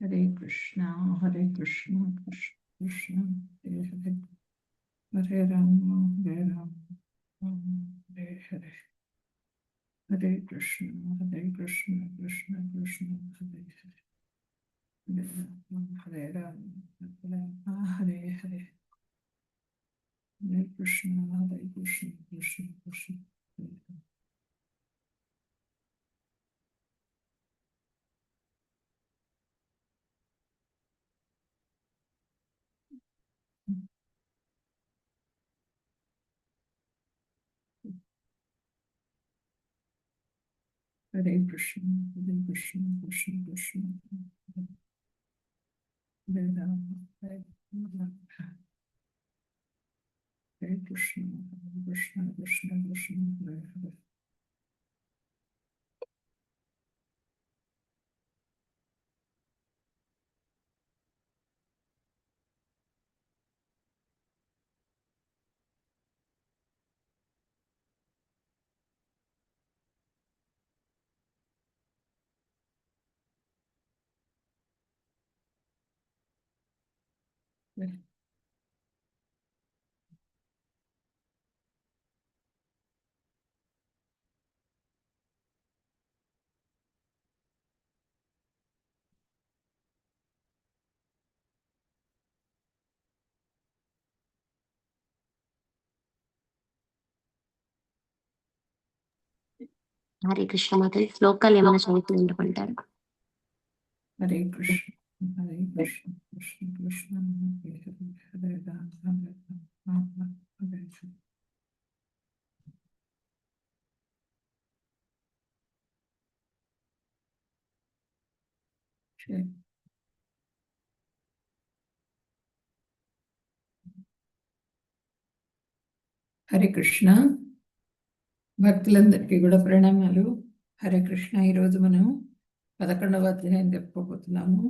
హరే కృష్ణ హరే కృష్ణ కృష్ణ కృష్ణ హరే హరే హరే రామ హరే రామ రామ హరే హరే హరే కృష్ణ కృష్ణ కృష్ణ హరే హరే హరే రామ హరే హరే హరే కృష్ణ కృష్ణ కృష్ణ హరే హరే కృష్ణ కృష్ణ కృష్ణ హరే రామ హరే హరే కృష్ణ కృష్ణ కృష్ణ హరే హరే హరే కృష్ణ మాత శ్లోకాలు ఏమైనా చదువుతూ ఉండమంటారు? హరే కృష్ణ హరే కృష్ణ కృష్ణ కృష్ణ హరే హరే రామ రామ హరే హరే హరే కృష్ణ భక్తులందరికీ కూడా ప్రణామాలు. హరే కృష్ణ. ఈరోజు మనం 11వ అధ్యాయం చెప్పుకోబోతున్నాము.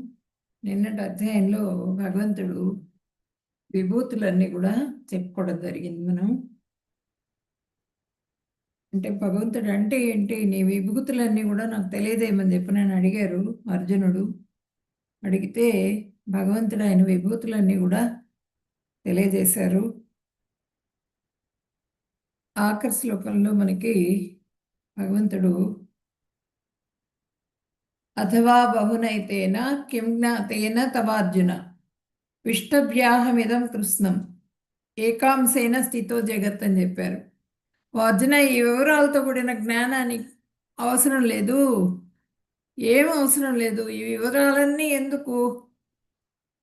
నిన్నటి అధ్యాయంలో భగవంతుడు విభూతులన్నీ కూడా చెప్పుకోవడం జరిగింది. మనం అంటే భగవంతుడు అంటే ఏంటి, నీ విభూతులన్నీ కూడా నాకు తెలియదేమని చెప్పి నన్ను అడిగారు అర్జునుడు. అడిగితే భగవంతుడు ఆయన విభూతులన్నీ కూడా తెలియజేశారు. ఆఖరి శ్లోకంలో మనకి భగవంతుడు అథవా బహునైతేన కిం జ్ఞాతేన తవార్జున విష్టభ్యాహమిదం కృష్ణం ఏకాంశేన స్థితో జగత్ అని చెప్పారు. అర్జున, ఈ వివరాలతో కూడిన జ్ఞానానికి అవసరం లేదు, ఏం అవసరం లేదు. ఈ వివరాలన్నీ ఎందుకు?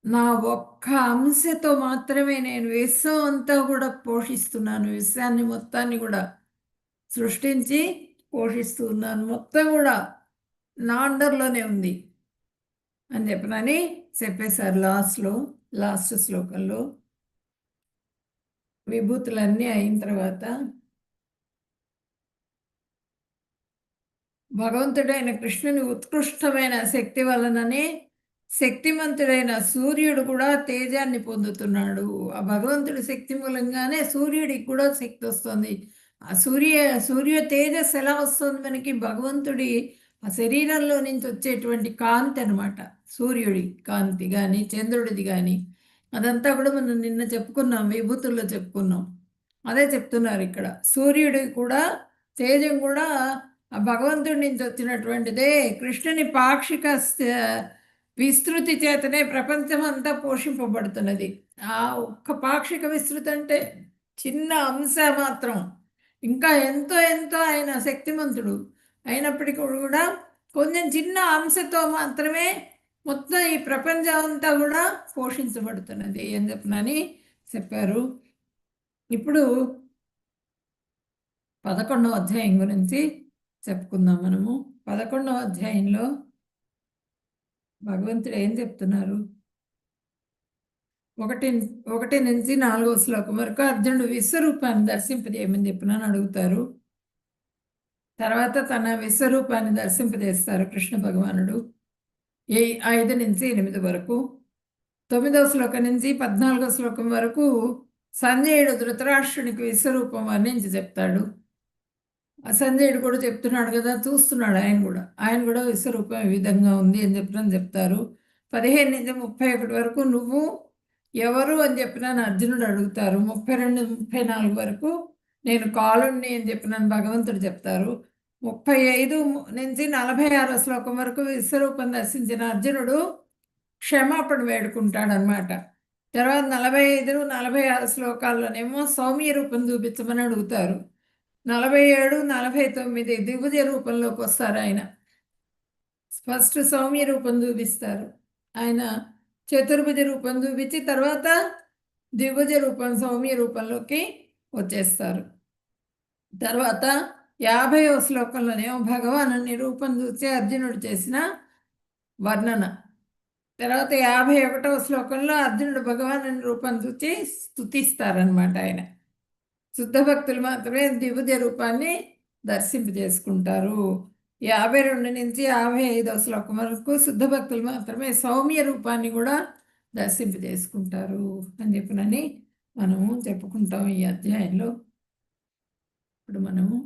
నా ఒక్క అంశతో మాత్రమే నేను విశ్వం అంతా కూడా పోషిస్తున్నాను. విశ్వాన్ని మొత్తాన్ని కూడా సృష్టించి పోషిస్తున్నాను. మొత్తం కూడా నా అండర్లోనే ఉంది అని చెప్పేశారు లాస్ట్ శ్లోకంలో. విభూతులన్నీ అయిన తర్వాత భగవంతుడైన కృష్ణుని ఉత్కృష్టమైన శక్తి వలననే శక్తిమంతుడైన సూర్యుడు కూడా తేజాన్ని పొందుతున్నాడు. ఆ భగవంతుడి శక్తి మూలంగానే సూర్యుడికి కూడా శక్తి వస్తుంది. ఆ సూర్య తేజస్సు ఎలా వస్తుంది మనకి? భగవంతుడి ఆ శరీరంలో నుంచి వచ్చేటువంటి కాంతి అనమాట. సూర్యుడి కాంతి కానీ చంద్రుడిది కానీ అదంతా కూడా మనం నిన్న చెప్పుకున్నాం, విభూతుల్లో చెప్పుకున్నాం. అదే చెప్తున్నారు ఇక్కడ. సూర్యుడి కూడా తేజం కూడా ఆ భగవంతుడి నుంచి వచ్చినటువంటిదే. కృష్ణుని పాక్షిక విస్తృతి చేతనే ప్రపంచం అంతా పోషింపబడుతున్నది. ఆ ఒక్క పాక్షిక విస్తృతి అంటే చిన్న అంశ మాత్రం. ఇంకా ఎంతో ఎంతో ఆయన శక్తిమంతుడు అయినప్పటికీ కూడా కొంచెం చిన్న అంశతో మాత్రమే మొత్తం ఈ ప్రపంచం అంతా కూడా పోషించబడుతున్నది అని చెప్పారు. ఇప్పుడు 11వ అధ్యాయం గురించి చెప్పుకుందాం మనము. 11వ అధ్యాయంలో భగవంతుడు ఏం చెప్తున్నారు? 1 నుంచి 4వ శ్లోకం వరకు అర్జునుడు విశ్వరూపాన్ని దర్శింపజేయమని చెప్పినాను అడుగుతారు. తర్వాత తన విశ్వరూపాన్ని దర్శింపజేస్తారు కృష్ణ భగవానుడు 5 నుంచి 8 వరకు. 9వ శ్లోకం నుంచి 14వ శ్లోకం వరకు సంజయుడు ధృతరాష్ట్రునికి విశ్వరూపం వర్ణించి చెప్తాడు. సంజయుడు కూడా చెప్తున్నాడు కదా, చూస్తున్నాడు. ఆయన కూడా విశ్వరూపం ఈ విధంగా ఉంది అని చెప్తారు. 15 నుంచి 31 వరకు నువ్వు ఎవరు అని చెప్పినాను అర్జునుడు అడుగుతారు. 32, 34 వరకు నేను కాలుణ్ణి అని చెప్పినాను భగవంతుడు చెప్తారు. 35 నుంచి 46 శ్లోకం వరకు విశ్వరూపం దర్శించిన అర్జునుడు క్షమాపణ వేడుకుంటాడనమాట. తర్వాత 45, 46 శ్లోకాల్లోనేమో సౌమ్య రూపం చూపించమని అడుగుతారు. 47, 49 దిగుజ రూపంలోకి వస్తారు ఆయన. ఫస్ట్ సౌమ్య రూపం చూపిస్తారు. ఆయన చతుర్భుజ రూపం చూపించి తర్వాత ద్విభుజ రూపం సౌమ్య రూపంలోకి వచ్చేస్తారు. తర్వాత 50వ శ్లోకంలోనేమో భగవాను రూపం చూసి అర్జునుడు చేసిన వర్ణన. తర్వాత 51వ శ్లోకంలో అర్జునుడు భగవాను రూపం చూసి స్తుతిస్తారనమాట. ఆయన శుద్ధ భక్తులు మాత్రమే ద్విభుజ రూపాన్ని దర్శింపజేసుకుంటారు. 52 నుంచి 55వ శ్లోకం వరకు శుద్ధ భక్తులు మాత్రమే సౌమ్య రూపాన్ని కూడా దర్శింపజేసుకుంటారు అని చెప్పినని మనము చెప్పుకుంటాం ఈ అధ్యాయంలో. ఇప్పుడు మనము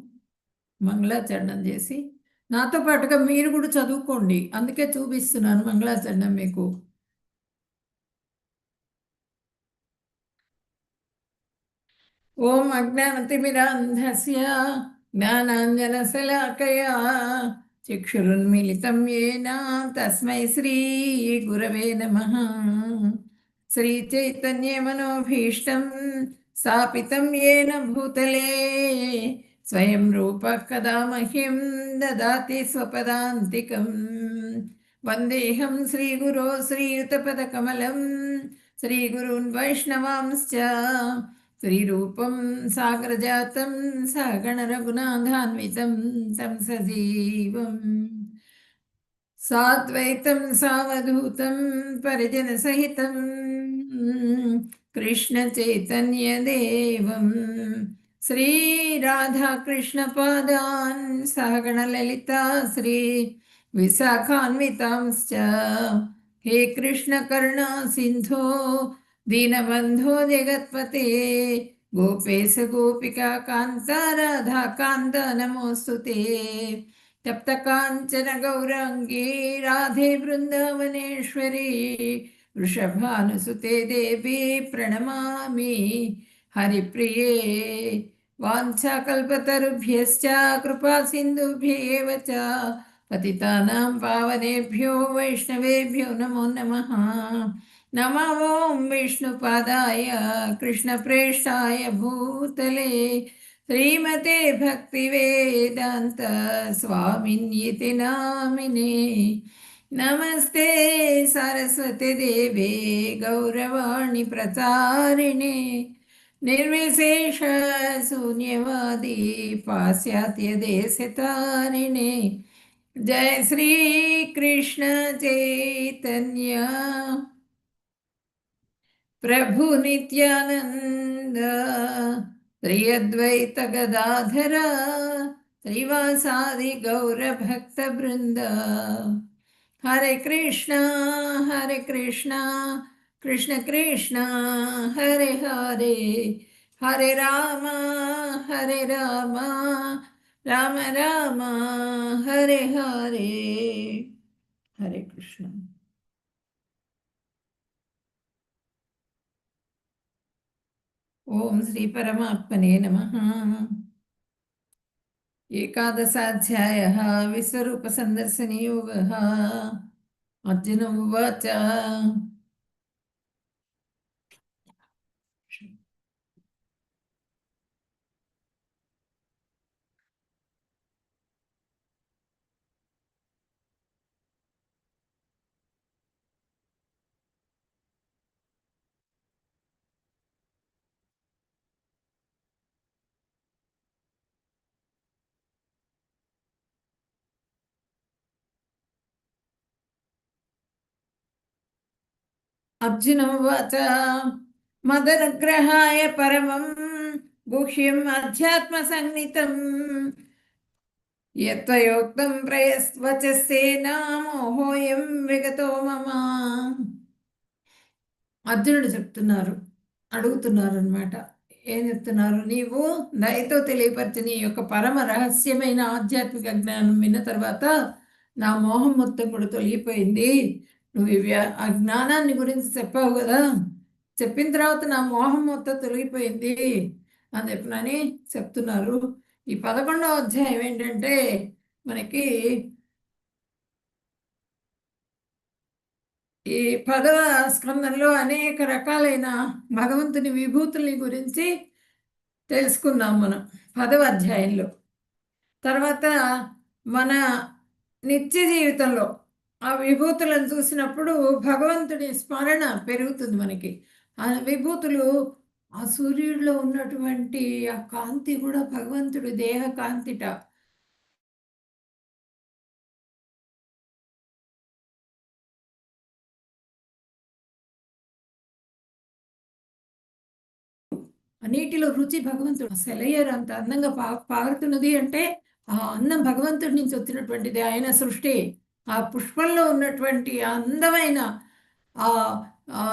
మంగళాచరణం చేసి నాతో పాటుగా మీరు కూడా చదువుకోండి, అందుకే చూపిస్తున్నాను మంగళాచరణం మీకు. ఓం అజ్ఞానతిమిరాంధస్య జ్ఞానాంజనశలాకయా చక్షురున్మిళితం యేన తస్మై శ్రీ గురవే నమః. శ్రీచైతన్యమనోభీష్టం స్థాపితం యేన భూతలే స్వయం రూపः కదా మह्यं దదాతి స్వపదాంతికం. వందేహం శ్రీగురో శ్రీయుతపదకమలం శ్రీగురున్ వైష్ణవాంశ్చ శ్రీరూపం సాగరజాతం సగణ రఘునాథాన్వితం తం సజీవం సాద్వైతం సావధూతం పరిజన సహితం కృష్ణ చైతన్య దేవం శ్రీ రాధా కృష్ణ పాదాన్ సహగణ లలితా శ్రీ విశాఖాన్వితాంశ్చ హే కృష్ణ కరుణా సింధో దీనబంధో జగత్పతే గోపేశ గోపికా కాంత రాధా కాంత నమోస్తుతే. తప్త కాంచన గౌరాంగీ రాధే బృందావనేశ్వరి వృషభానుసుతే దేవి ప్రణమామి హరిప్రియే. వాంఛాకల్పతరుభ్యశ్చ కృపా సింధుభ్యేవ చ పతితానాం పావనేభ్యో వైష్ణవేభ్యో నమో నమః. నమో ఓం విష్ణుపాదాయ కృష్ణప్రేష్ఠాయ భూతలే శ్రీమతే భక్తివేదాంత స్వామిన్యితి నామినే. నమస్తే సరస్వతి దేవే గౌరవాణి ప్రచారిణే నిర్విశేష శూన్యవాది పాశ్చాత్య దేశతారిణే. జయ శ్రీ కృష్ణ చైతన్య ప్రభు నిత్యానంద శ్రీ అద్వైత గదాధర శ్రీవాసాది గౌర భక్త బృంద. హరే కృష్ణ కృష్ణ కృష్ణ హరే హరే హరే రామ రామ రామ హరే హరే. హరే కృష్ణ. ఓం శ్రీ పరమాత్మనే నమః. ఏకాదశాధ్యాయः విశ్వరూప సందర్శన యోగः. అర్జున ఉవాచ అర్జున ఉవాచ మదనుగ్రహాయ పరమం గుహ్యం అధ్యాత్మ సంహితం యత్వయోక్తం ప్రయస్వచస్తేన మోహోయం విగతో మమ. అర్జునుడు అడుగుతున్నారు అనమాట. ఏం చెప్తున్నారు? నీవు దయతో తెలియపరిచిన నీ యొక్క పరమ రహస్యమైన ఆధ్యాత్మిక జ్ఞానం విన్న తర్వాత నా మోహం మొత్తం కూడా తొలగిపోయింది. నువ్వు ఆ జ్ఞానాన్ని గురించి చెప్పావు కదా, చెప్పిన తర్వాత నా మోహం మొత్తం తొలగిపోయింది అని చెప్పినని చెప్తున్నారు. ఈ 11వ అధ్యాయం ఏంటంటే మనకి ఈ 10వ స్కందంలో అనేక రకాలైన భగవంతుని విభూతుల్ని గురించి తెలుసుకున్నాం మనం 10వ అధ్యాయంలో. తర్వాత మన నిత్య జీవితంలో ఆ విభూతులను చూసినప్పుడు భగవంతుని స్మరణ పెరుగుతుంది మనకి. ఆ విభూతులు, ఆ సూర్యుడిలో ఉన్నటువంటి ఆ కాంతి కూడా భగవంతుడి దేహ కాంతిట. ఆ నీటిలో రుచి భగవంతుడు. సెలయేరు అంత అందంగా పారుతున్నది అంటే ఆ అందం భగవంతుడి నుంచి వచ్చినటువంటిది, ఆయన సృష్టి. ఆ పుష్పంలో ఉన్నటువంటి ఆ అందమైన ఆ ఆ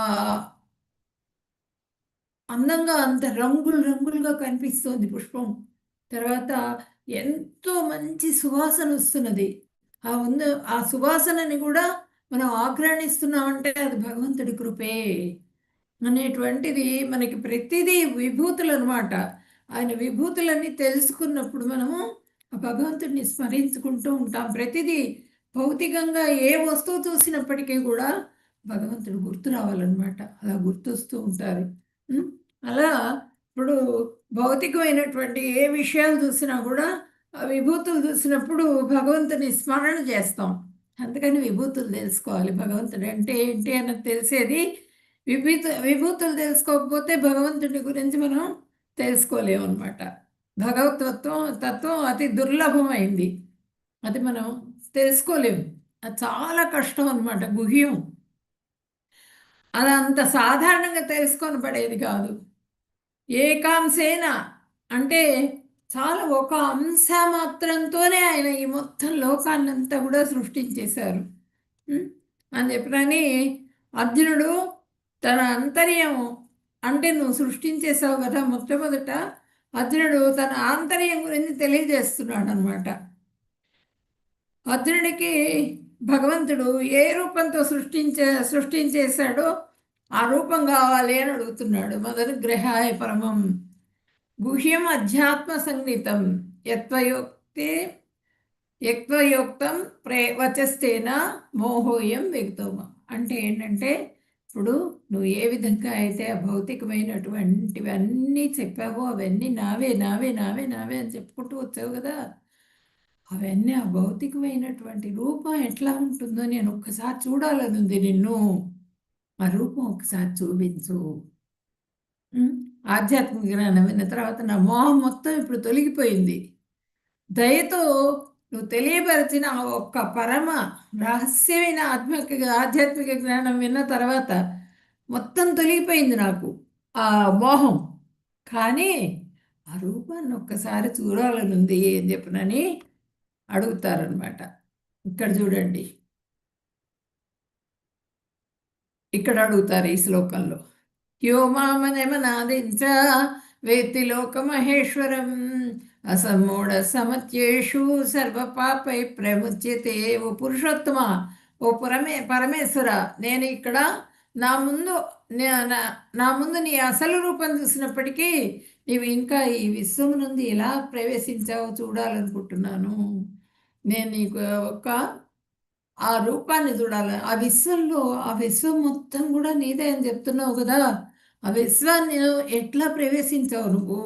అందంగా అంత రంగులు రంగులుగా కనిపిస్తోంది పుష్పం. తర్వాత ఎంతో మంచి సువాసన వస్తున్నది. ఆ సువాసనని కూడా మనం ఆఘ్రాణిస్తున్నామంటే అది భగవంతుడి కృపే అనేటువంటిది మనకి ప్రతిదీ విభూతులు అనమాట. ఆయన విభూతులన్నీ తెలుసుకున్నప్పుడు మనము ఆ భగవంతుడిని స్మరించుకుంటూ ఉంటాం. ప్రతిదీ భౌతికంగా ఏ వస్తువు చూసినప్పటికీ కూడా భగవంతుడు గుర్తు రావాలన్నమాట. అలా గుర్తొస్తూ ఉంటారు. ఉం? అలా ఇప్పుడు భౌతికమైనటువంటి ఏ విషయాలు చూసినా కూడా ఆ విభూతులు చూసినప్పుడు భగవంతుని స్మరణ చేస్తాం. అందుకని విభూతులు తెలుసుకోవాలి. భగవంతుడు అంటే ఏంటి అన్నది తెలిసేది. విభూతులు తెలుసుకోకపోతే భగవంతుడి గురించి మనం తెలుసుకోలేము అనమాట. తత్వం అతి దుర్లభమైంది. అది మనం తెలుసుకోలేము. అది చాలా కష్టం అనమాట, గుహ్యం. అది అంత సాధారణంగా తెలుసుకొని పడేది కాదు. ఏకాంశేన అంటే చాలా ఒక అంశ మాత్రంతోనే ఆయన ఈ మొత్తం లోకాన్నంతా కూడా సృష్టించేశారు. ఉం? అని చెప్పినని అర్జునుడు తన అంతర్యం, అంటే నువ్వు సృష్టించేసావు కదా మొట్టమొదట, అర్జునుడు తన ఆంతర్యం గురించి తెలియజేస్తున్నాడు అనమాట. అర్జునుడికి భగవంతుడు ఏ రూపంతో సృష్టించేశాడో ఆ రూపం కావాలి అని అడుగుతున్నాడు. మొదటి గ్రహాయ పరమం గుహ్యం అధ్యాత్మ సంగీతం యత్వయోక్తే యక్వయోక్తం వచస్తేన మోహోయం వ్యక్తోమ. అంటే ఏంటంటే ఇప్పుడు నువ్వు ఏ విధంగా అయితే ఆ భౌతికమైనటువంటివన్నీ చెప్పావో అవన్నీ నావే నావే నావే నావే అని చెప్పుకుంటూ వచ్చావు కదా, అవన్నీ ఆ భౌతికమైనటువంటి రూపం ఎట్లా ఉంటుందో నేను ఒక్కసారి చూడాలని ఉంది నిన్ను. ఆ రూపం ఒకసారి చూపించు. ఉం? ఆధ్యాత్మిక జ్ఞానం విన్న తర్వాత నా మోహం మొత్తం ఇప్పుడు తొలగిపోయింది. దయతో నువ్వు తెలియపరిచిన ఆ ఒక్క పరమ రహస్యమైన ఆధ్యాత్మిక జ్ఞానం విన్న తర్వాత మొత్తం తొలగిపోయింది నాకు ఆ మోహం. కానీ ఆ రూపాన్ని ఒక్కసారి చూడాలని ఉంది అని చెప్పినని అడుగుతారనమాట. ఇక్కడ చూడండి, ఇక్కడ అడుగుతారు ఈ శ్లోకంలో. యో మామనమనాదించ వేత్తి లోకమహేశ్వరం అసమ్మూఢ సమత్యేషు సర్వపాపై ప్రముచ్యతే. ఓ పురుషోత్తమ, ఓ పరమేశ్వర, నేను ఇక్కడ నా ముందు నా ముందు నీ అసలు రూపం చూసినప్పటికీ నీవు ఇంకా ఈ విశ్వం నుండి ఎలా ప్రవేశించావో చూడాలనుకుంటున్నాను. నేను నీకు ఒక ఆ రూపాన్ని చూడాలి. ఆ విశ్వం మొత్తం కూడా నీదే అని చెప్తున్నావు కదా, ఆ విశ్వాన్ని ఎట్లా ప్రవేశించావు నువ్వు,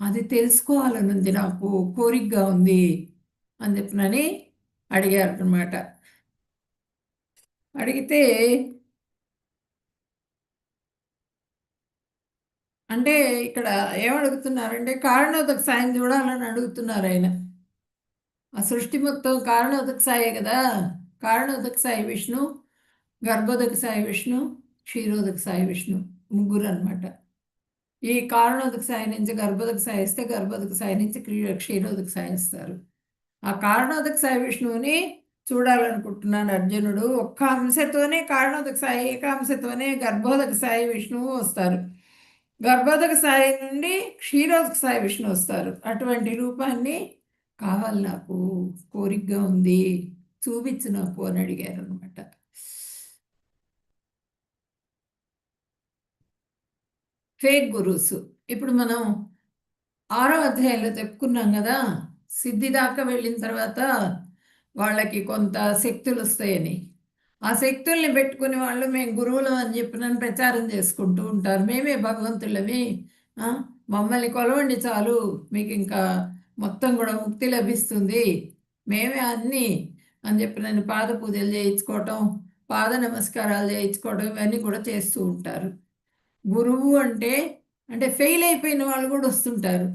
అది తెలుసుకోవాలనుంది, నాకు కోరికగా ఉంది అని చెప్పినని అడిగారు అనమాట. అడిగితే అంటే ఇక్కడ ఏమడుగుతున్నారంటే కారణోదక సాయం చూడాలని అడుగుతున్నారు ఆయన. ఆ సృష్టి మొత్తం కారణోదక సాయే కదా. కారణోదక సాయి విష్ణు, గర్భోదక సాయి విష్ణు, క్షీరోదక సాయి విష్ణు, ముగ్గురు అనమాట. ఈ కారణోదక సాయి నుంచి గర్భోదక సాయి ఇస్తే, గర్భోదక సాయి నుంచి క్షీరోదక సాయి ఇస్తారు. ఆ కారణోదక సాయి విష్ణువుని చూడాలనుకుంటున్నాడు అర్జునుడు. ఒక్క అంశతోనే కారణోదక సాయి, ఏకాంశతోనే గర్భోదక సాయి విష్ణువు వస్తారు. గర్భోదక సాయి నుండి క్షీరోదక సాయి విష్ణు వస్తారు. అటువంటి రూపాన్ని కావాలి నాకు, కోరికగా ఉంది, చూపించు నాకు అని అడిగారు అనమాట. Fake gurus. ఇప్పుడు మనం 6వ అధ్యాయంలో చెప్పుకున్నాం కదా, సిద్ధి దాకా వెళ్ళిన తర్వాత వాళ్ళకి కొంత శక్తులు వస్తాయని. ఆ శక్తుల్ని పెట్టుకుని వాళ్ళు మేము గురువులం అని చెప్పి నన్ను ప్రచారం చేసుకుంటూ ఉంటారు. మేమే భగవంతులమి, ఆ, మమ్మల్ని కొలవండి చాలు, మీకు ఇంకా మొత్తం కూడా ముక్తి లభిస్తుంది, మేమే అన్నీ అని చెప్పి నన్ను పాద పూజలు చేయించుకోవటం, పాద నమస్కారాలు చేయించుకోవడం ఇవన్నీ కూడా చేస్తూ ఉంటారు. గురువు అంటే అంటే ఫెయిల్ అయిపోయిన వాళ్ళు కూడా వస్తుంటారు.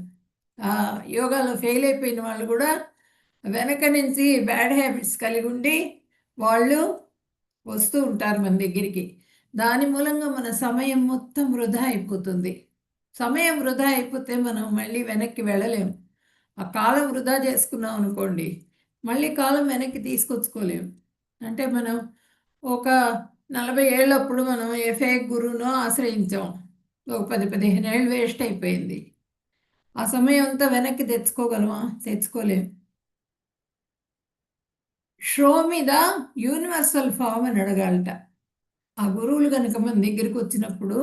ఆ, యోగాలో ఫెయిల్ అయిపోయిన వాళ్ళు కూడా వెనక నుంచి బ్యాడ్ హ్యాబిట్స్ కలిగి ఉండి వాళ్ళు వస్తూ ఉంటారు మన దగ్గరికి. దాని మూలంగా మన సమయం మొత్తం వృధా అయిపోతుంది. సమయం వృధా అయిపోతే మనం మళ్ళీ వెనక్కి వెళ్ళలేము. ఆ కాలం వృధా చేసుకున్నాం అనుకోండి, మళ్ళీ కాలం వెనక్కి తీసుకొచ్చుకోలేము. అంటే మనం ఒక 40 ఏళ్ళప్పుడు మనం ఏ ఫేక్ గురువునో ఆశ్రయించాం, ఒక 10-15 ఏళ్ళు వేస్ట్ అయిపోయింది. ఆ సమయం అంతా వెనక్కి తెచ్చుకోగలమా? తెచ్చుకోలేము. షో మీద యూనివర్సల్ ఫామ్ అని అడగాలట. ఆ గురువులు కనుక మన దగ్గరికి వచ్చినప్పుడు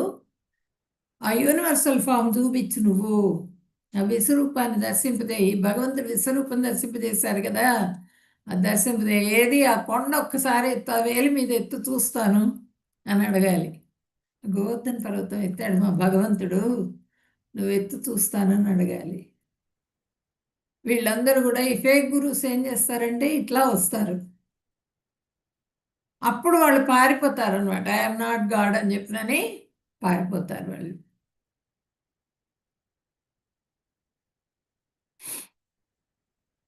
ఆ యూనివర్సల్ ఫామ్ చూపించు నువ్వు, ఆ విశ్వరూపాన్ని దర్శింపజేయి. భగవంతుడు విశ్వరూపం దర్శింపజేశారు కదా, ఆ దర్శింపజేయి. ఏది ఆ కొండ ఒక్కసారి ఎత్తు, ఆ వేలి మీద ఎత్తు చూస్తాను అని అడగాలి. గోవర్ధన పర్వతం ఎత్తాడు మా భగవంతుడు, నువ్వు ఎత్తు చూస్తానని అడగాలి. వీళ్ళందరూ కూడా ఈ ఫేక్ గురువుస్ ఏం చేస్తారంటే ఇట్లా వస్తారు. అప్పుడు వాళ్ళు పారిపోతారు అనమాట. ఐఎమ్ నాట్ గాడ్ అని చెప్పినని పారిపోతారు వాళ్ళు.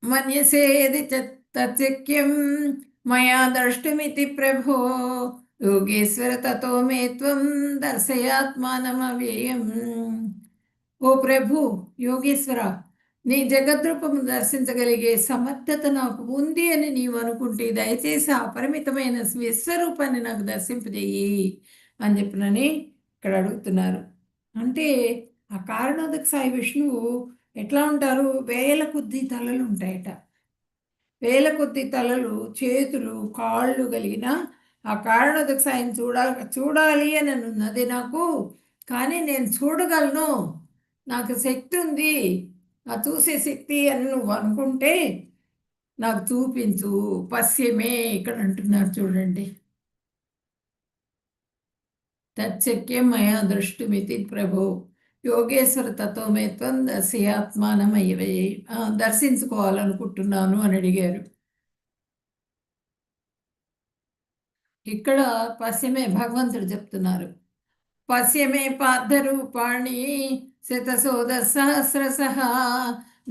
మన్యసేది తచ్చక్యం మయా ద్రష్టుమితి ప్రభో యోగేశ్వర తతో మే త్వం దర్శయాత్మానమవ్యయం. ఓ ప్రభు యోగేశ్వర, నీ జగద్రూపము దర్శించగలిగే సమర్థత నాకు ఉంది అని నీవు అనుకుంటే దయచేసి ఆ పరిమితమైన విశ్వరూపాన్ని నాకు దర్శింపజేయి అని చెప్పినని ఇక్కడ అడుగుతున్నారు. అంటే ఆ కారణోదక సాయి విష్ణువు ఎట్లా ఉంటారు? వేల కొద్ది తలలు ఉంటాయట. వేల కొద్ది తలలు, చేతులు, కాళ్ళు కలిగిన ఆ కారణోదక సాయిని చూడాలి అని ఉన్నది నాకు. కానీ నేను చూడగలను, నాకు శక్తి ఉంది, ఆ చూసే శక్తి అని నువ్వు అనుకుంటే నాకు చూపించు. పశ్యమే ఇక్కడ అంటున్నారు చూడండి. తచ్చక్యం మయా దృష్టిమితి ప్రభో యోగేశ్వర తత్వమే త్వం దర్శయాత్మానమయ్యవే. దర్శించుకోవాలనుకుంటున్నాను అని అడిగారు. ఇక్కడ పశ్యమే భగవంతుడు చెప్తున్నారు. పశ్యమే పార్థరూపాణి శతశోధ సహస్రశః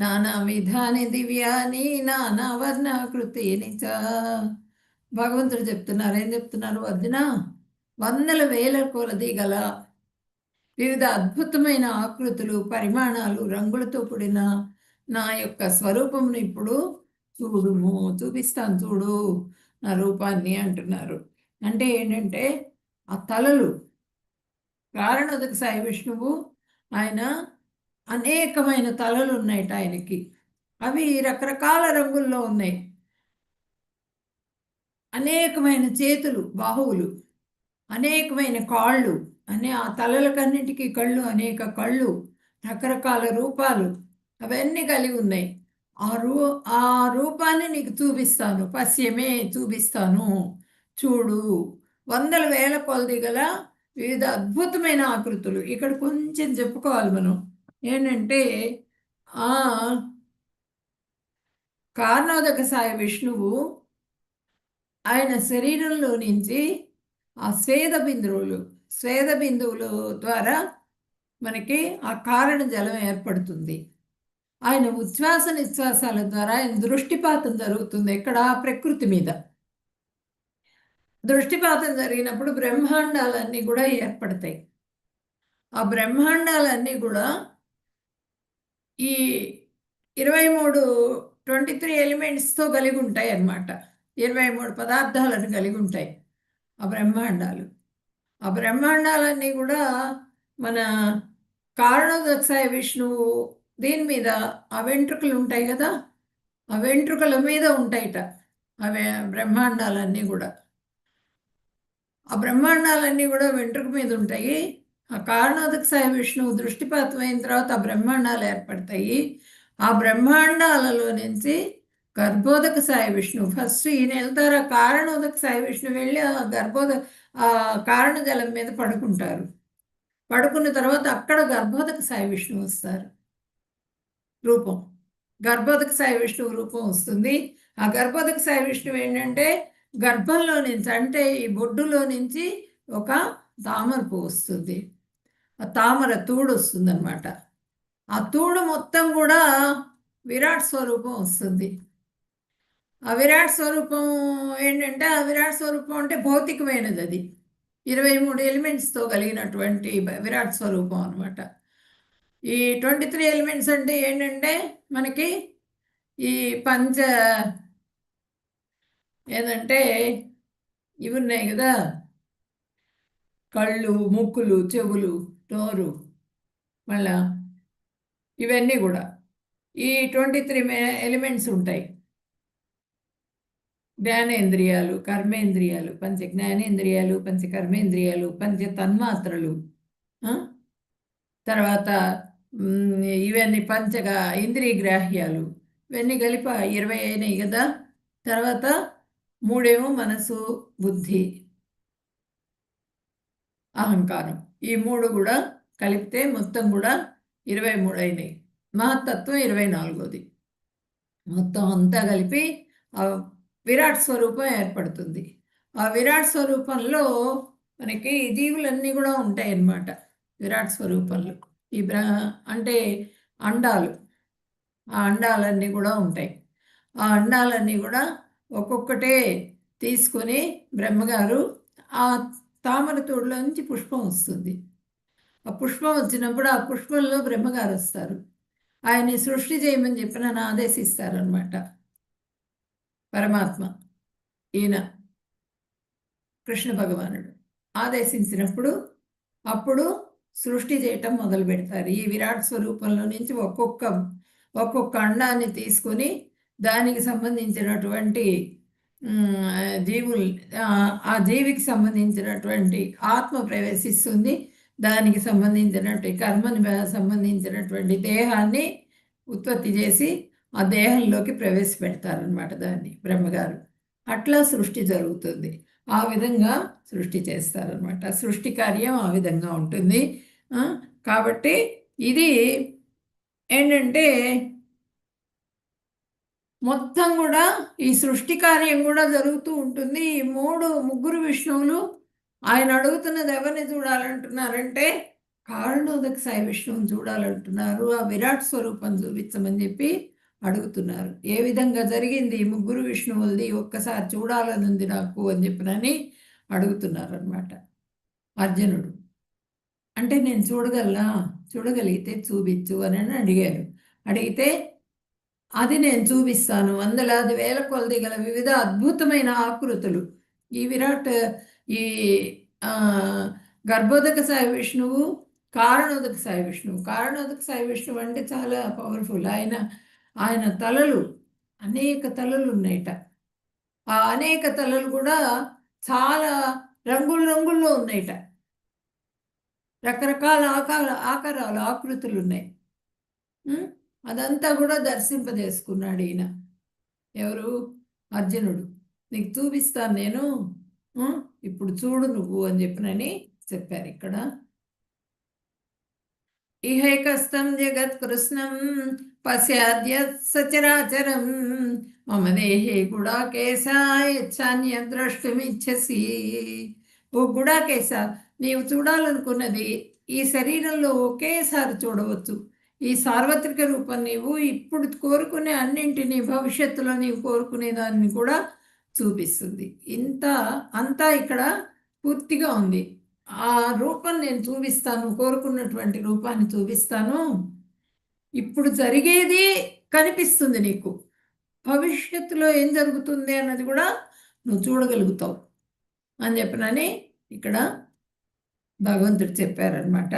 నానా విధాని దివ్యాని నానా వర్ణాకృతిని చ. భగవంతుడు చెప్తున్నారు. ఏం చెప్తున్నారు? వద్దున వందల వేల కొలది గల వివిధ అద్భుతమైన ఆకృతులు, పరిమాణాలు, రంగులతో కూడిన నా యొక్క స్వరూపమును ఇప్పుడు చూడుము, చూపిస్తాను చూడు నా రూపాన్ని అంటున్నారు. అంటే ఏంటంటే ఆ తలలు, కారణోదక సాయి విష్ణువు ఆయన అనేకమైన తలలు ఉన్నాయట ఆయనకి. అవి రకరకాల రంగుల్లో ఉన్నాయి. అనేకమైన చేతులు, బాహువులు, అనేకమైన కాళ్ళు, ఆ తలలకన్నిటికీ కళ్ళు, అనేక కళ్ళు, రకరకాల రూపాలు అవన్నీ కలిగి ఉన్నాయి. ఆ రూ ఆ రూపాన్ని నీకు చూపిస్తాను, పశ్యమే చూపిస్తాను చూడు. వందల వేల కొలది గల వివిధ అద్భుతమైన ఆకృతులు. ఇక్కడ కొంచెం చెప్పుకోవాలి మనం. ఏంటంటే ఆ కారణోదక సాయి విష్ణువు ఆయన శరీరంలో నుంచి ఆ స్వేద బిందువులు ద్వారా మనకి ఆ కారణ జలం ఏర్పడుతుంది. ఆయన ఉచ్ఛ్వాస నిశ్వాసాల ద్వారా ఆయన దృష్టిపాతం జరుగుతుంది. ఇక్కడ ప్రకృతి మీద దృష్టిపాతం జరిగినప్పుడు బ్రహ్మాండాలన్నీ కూడా ఏర్పడతాయి. ఆ బ్రహ్మాండాలన్నీ కూడా ఈ 23 ఎలిమెంట్స్తో కలిగి ఉంటాయి అన్నమాట. 23 పదార్థాలను కలిగి ఉంటాయి ఆ బ్రహ్మాండాలు. ఆ బ్రహ్మాండాలన్నీ కూడా మన కారణోదక సాయి విష్ణువు దీని మీద ఆ వెంట్రుకలు ఉంటాయి కదా, ఆ వెంట్రుకల మీద ఉంటాయిట అవి బ్రహ్మాండాలన్నీ కూడా. ఆ బ్రహ్మాండాలన్నీ కూడా వెంట్రుక మీద ఉంటాయి. ఆ ఆ కారణోదక సాయి విష్ణువు దృష్టిపాతం అయిన తర్వాత ఆ బ్రహ్మాండాలు ఏర్పడతాయి. ఆ బ్రహ్మాండాలలో నుంచి గర్భోదక సాయి విష్ణువు ఫస్ట్ ఈయన వెళ్తారు. ఆ కారణోదక సాయి విష్ణువు వెళ్ళి ఆ కారణ జలం మీద పడుకుంటారు. పడుకున్న తర్వాత అక్కడ గర్భోదక సాయి విష్ణువు వస్తారు రూపం. గర్భోదక సాయి విష్ణువు రూపం వస్తుంది. ఆ గర్భోదక సాయి విష్ణువు ఏంటంటే గర్భంలో నుంచి, అంటే ఈ బొడ్డులో నుంచి ఒక తామర పువ్వు వస్తుంది. ఆ తామర తూడు వస్తుంది అనమాట. ఆ తూడు మొత్తం కూడా విరాట్ స్వరూపం వస్తుంది. ఆ విరాట్ స్వరూపం ఏంటంటే, ఆ విరాట్ స్వరూపం అంటే భౌతికమైనది. అది 23 ఎలిమెంట్స్తో కలిగినటువంటి విరాట్ స్వరూపం అనమాట. ఈ 23 ఎలిమెంట్స్ అంటే ఏంటంటే మనకి ఈ పంచ ఏదంటే ఇవి ఉన్నాయి కదా, కళ్ళు, ముక్కులు, చెవులు, నోరు, మళ్ళా ఇవన్నీ కూడా ఈ 23 ఎలిమెంట్స్ ఉంటాయి. జ్ఞానేంద్రియాలు, కర్మేంద్రియాలు, పంచ జ్ఞానేంద్రియాలు, పంచ కర్మేంద్రియాలు, పంచ తన్మాత్రలు, ఆ? తర్వాత ఇవన్నీ పంచగా ఇంద్రియ గ్రాహ్యాలు, ఇవన్నీ కలిపి 20 అయినాయి కదా. తర్వాత మూడేమో మనసు, బుద్ధి, అహంకారం. ఈ మూడు కూడా కలిపితే మొత్తం కూడా 23 అయినాయి. మహత్తత్వం 24ది. మొత్తం అంతా కలిపి ఆ విరాట్ స్వరూపం ఏర్పడుతుంది. ఆ విరాట్ స్వరూపంలో మనకి జీవులన్నీ కూడా ఉంటాయి అన్నమాట. విరాట్ స్వరూపంలో ఈ అంటే అండాలు, ఆ అండాలన్నీ కూడా ఉంటాయి. ఆ అండాలన్నీ కూడా ఒక్కొక్కటే తీసుకొని బ్రహ్మగారు ఆ తామర తోడులో నుంచి పుష్పం వస్తుంది. ఆ పుష్పం వచ్చినప్పుడు ఆ పుష్పంలో బ్రహ్మగారు వస్తారు. ఆయన్ని సృష్టి చేయమని చెప్పి నన్ను ఆదేశిస్తారనమాట పరమాత్మ. ఈయన కృష్ణ భగవానుడు ఆదేశించినప్పుడు అప్పుడు సృష్టి చేయటం మొదలు పెడతారు. ఈ విరాట్ స్వరూపంలో నుంచి ఒక్కొక్క అండాన్ని తీసుకొని దానికి సంబంధించినటువంటి జీవులు, ఆ జీవికి సంబంధించినటువంటి ఆత్మ ప్రవేశిస్తుంది. దానికి సంబంధించినటువంటి కర్మని సంబంధించినటువంటి దేహాన్ని ఉత్పత్తి చేసి ఆ దేహంలోకి ప్రవేశపెడతారనమాట దాన్ని బ్రహ్మగారు. అట్లా సృష్టి జరుగుతుంది. ఆ విధంగా సృష్టి చేస్తారనమాట. సృష్టి కార్యం ఆ విధంగా ఉంటుంది. కాబట్టి ఇది ఏంటంటే మొత్తం కూడా ఈ సృష్టి కార్యం కూడా జరుగుతూ ఉంటుంది. ఈ ముగ్గురు విష్ణువులు ఆయన అడుగుతున్నది ఎవరిని చూడాలంటున్నారంటే కారణోదక సాయి విష్ణువుని చూడాలంటున్నారు. ఆ విరాట్ స్వరూపం చూపించమని చెప్పి అడుగుతున్నారు. ఏ విధంగా జరిగింది ఈ ముగ్గురు విష్ణువులది ఒక్కసారి చూడాలనుంది నాకు అని చెప్పినని అడుగుతున్నారు అనమాట అర్జునుడు. అంటే నేను చూడగలిగితే చూపించు అని అడిగారు. అడిగితే అది నేను చూపిస్తాను. వందలాది వేల కొలది గల వివిధ అద్భుతమైన ఆకృతులు ఈ విరాట్, ఈ గర్భోదక సాయి విష్ణువు, కారణోదక సాయి విష్ణువు. కారణోదక సాయి విష్ణువు అంటే చాలా పవర్ఫుల్. ఆయన తలలు, అనేక తలలు ఉన్నాయట. ఆ అనేక తలలు కూడా చాలా రంగుల్లో ఉన్నాయట. రకరకాల ఆకారాలు, ఆకృతులు ఉన్నాయి. అదంతా కూడా దర్శింపజేసుకున్నాడు ఈయన. ఎవరు? అర్జునుడు. నీకు చూపిస్తాను నేను, ఇప్పుడు చూడు నువ్వు అని చెప్పినని చెప్పారు ఇక్కడ. ఇహైకస్తం జగత్కృష్ణం పశ్చాద్య సచరాచరం మమ దేహే గుడాకేశ యచ్చాన్య ద్రష్టుమిచ్చసి. ఓ గుడాకేశ, నీవు చూడాలనుకున్నది ఈ శరీరంలో ఒకేసారి చూడవచ్చు. ఈ సార్వత్రిక రూపం నీవు ఇప్పుడు కోరుకునే అన్నింటినీ భవిష్యత్తులో నీవు కోరుకునే దాన్ని కూడా చూపిస్తుంది. అంతా ఇక్కడ పూర్తిగా ఉంది. ఆ రూపం నేను చూపిస్తాను, కోరుకున్నటువంటి రూపాన్ని చూపిస్తాను. ఇప్పుడు జరిగేది కనిపిస్తుంది నీకు, భవిష్యత్తులో ఏం జరుగుతుంది అన్నది కూడా నువ్వు చూడగలుగుతావు అని చెప్పినని ఇక్కడ భగవంతుడు చెప్పారనమాట.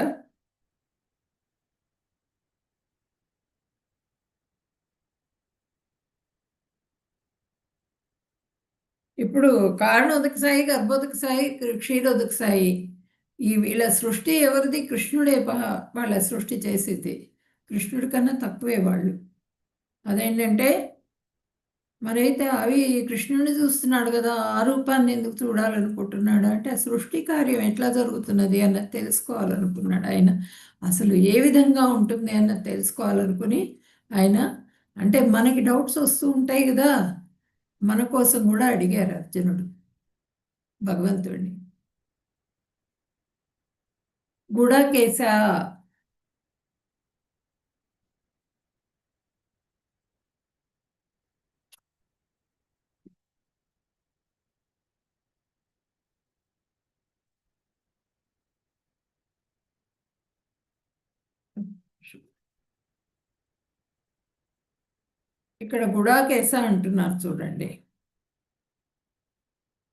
ఇప్పుడు కారణోదక సాయి, గర్భోదక సాయి, క్షీరోదక సాయి ఈ వీళ్ళ సృష్టి ఎవరిది? కృష్ణుడే వాళ్ళ సృష్టి చేసేది. కృష్ణుడి కన్నా తక్కువే వాళ్ళు. అదేంటంటే మరైతే అవి కృష్ణుడిని చూస్తున్నాడు కదా, ఆ రూపాన్ని ఎందుకు చూడాలనుకుంటున్నాడు అంటే ఆ సృష్టి కార్యం ఎట్లా జరుగుతున్నది అన్నది తెలుసుకోవాలనుకున్నాడు ఆయన. అసలు ఏ విధంగా ఉంటుంది అన్నది తెలుసుకోవాలనుకుని ఆయన, అంటే మనకి డౌట్స్ వస్తూ ఉంటాయి కదా, మన కోసం కూడా అడిగారు అర్జునుడు భగవంతుడిని. గుడాకేశ. ఇక్కడ గుడాకేశ అంటున్నారు చూడండి.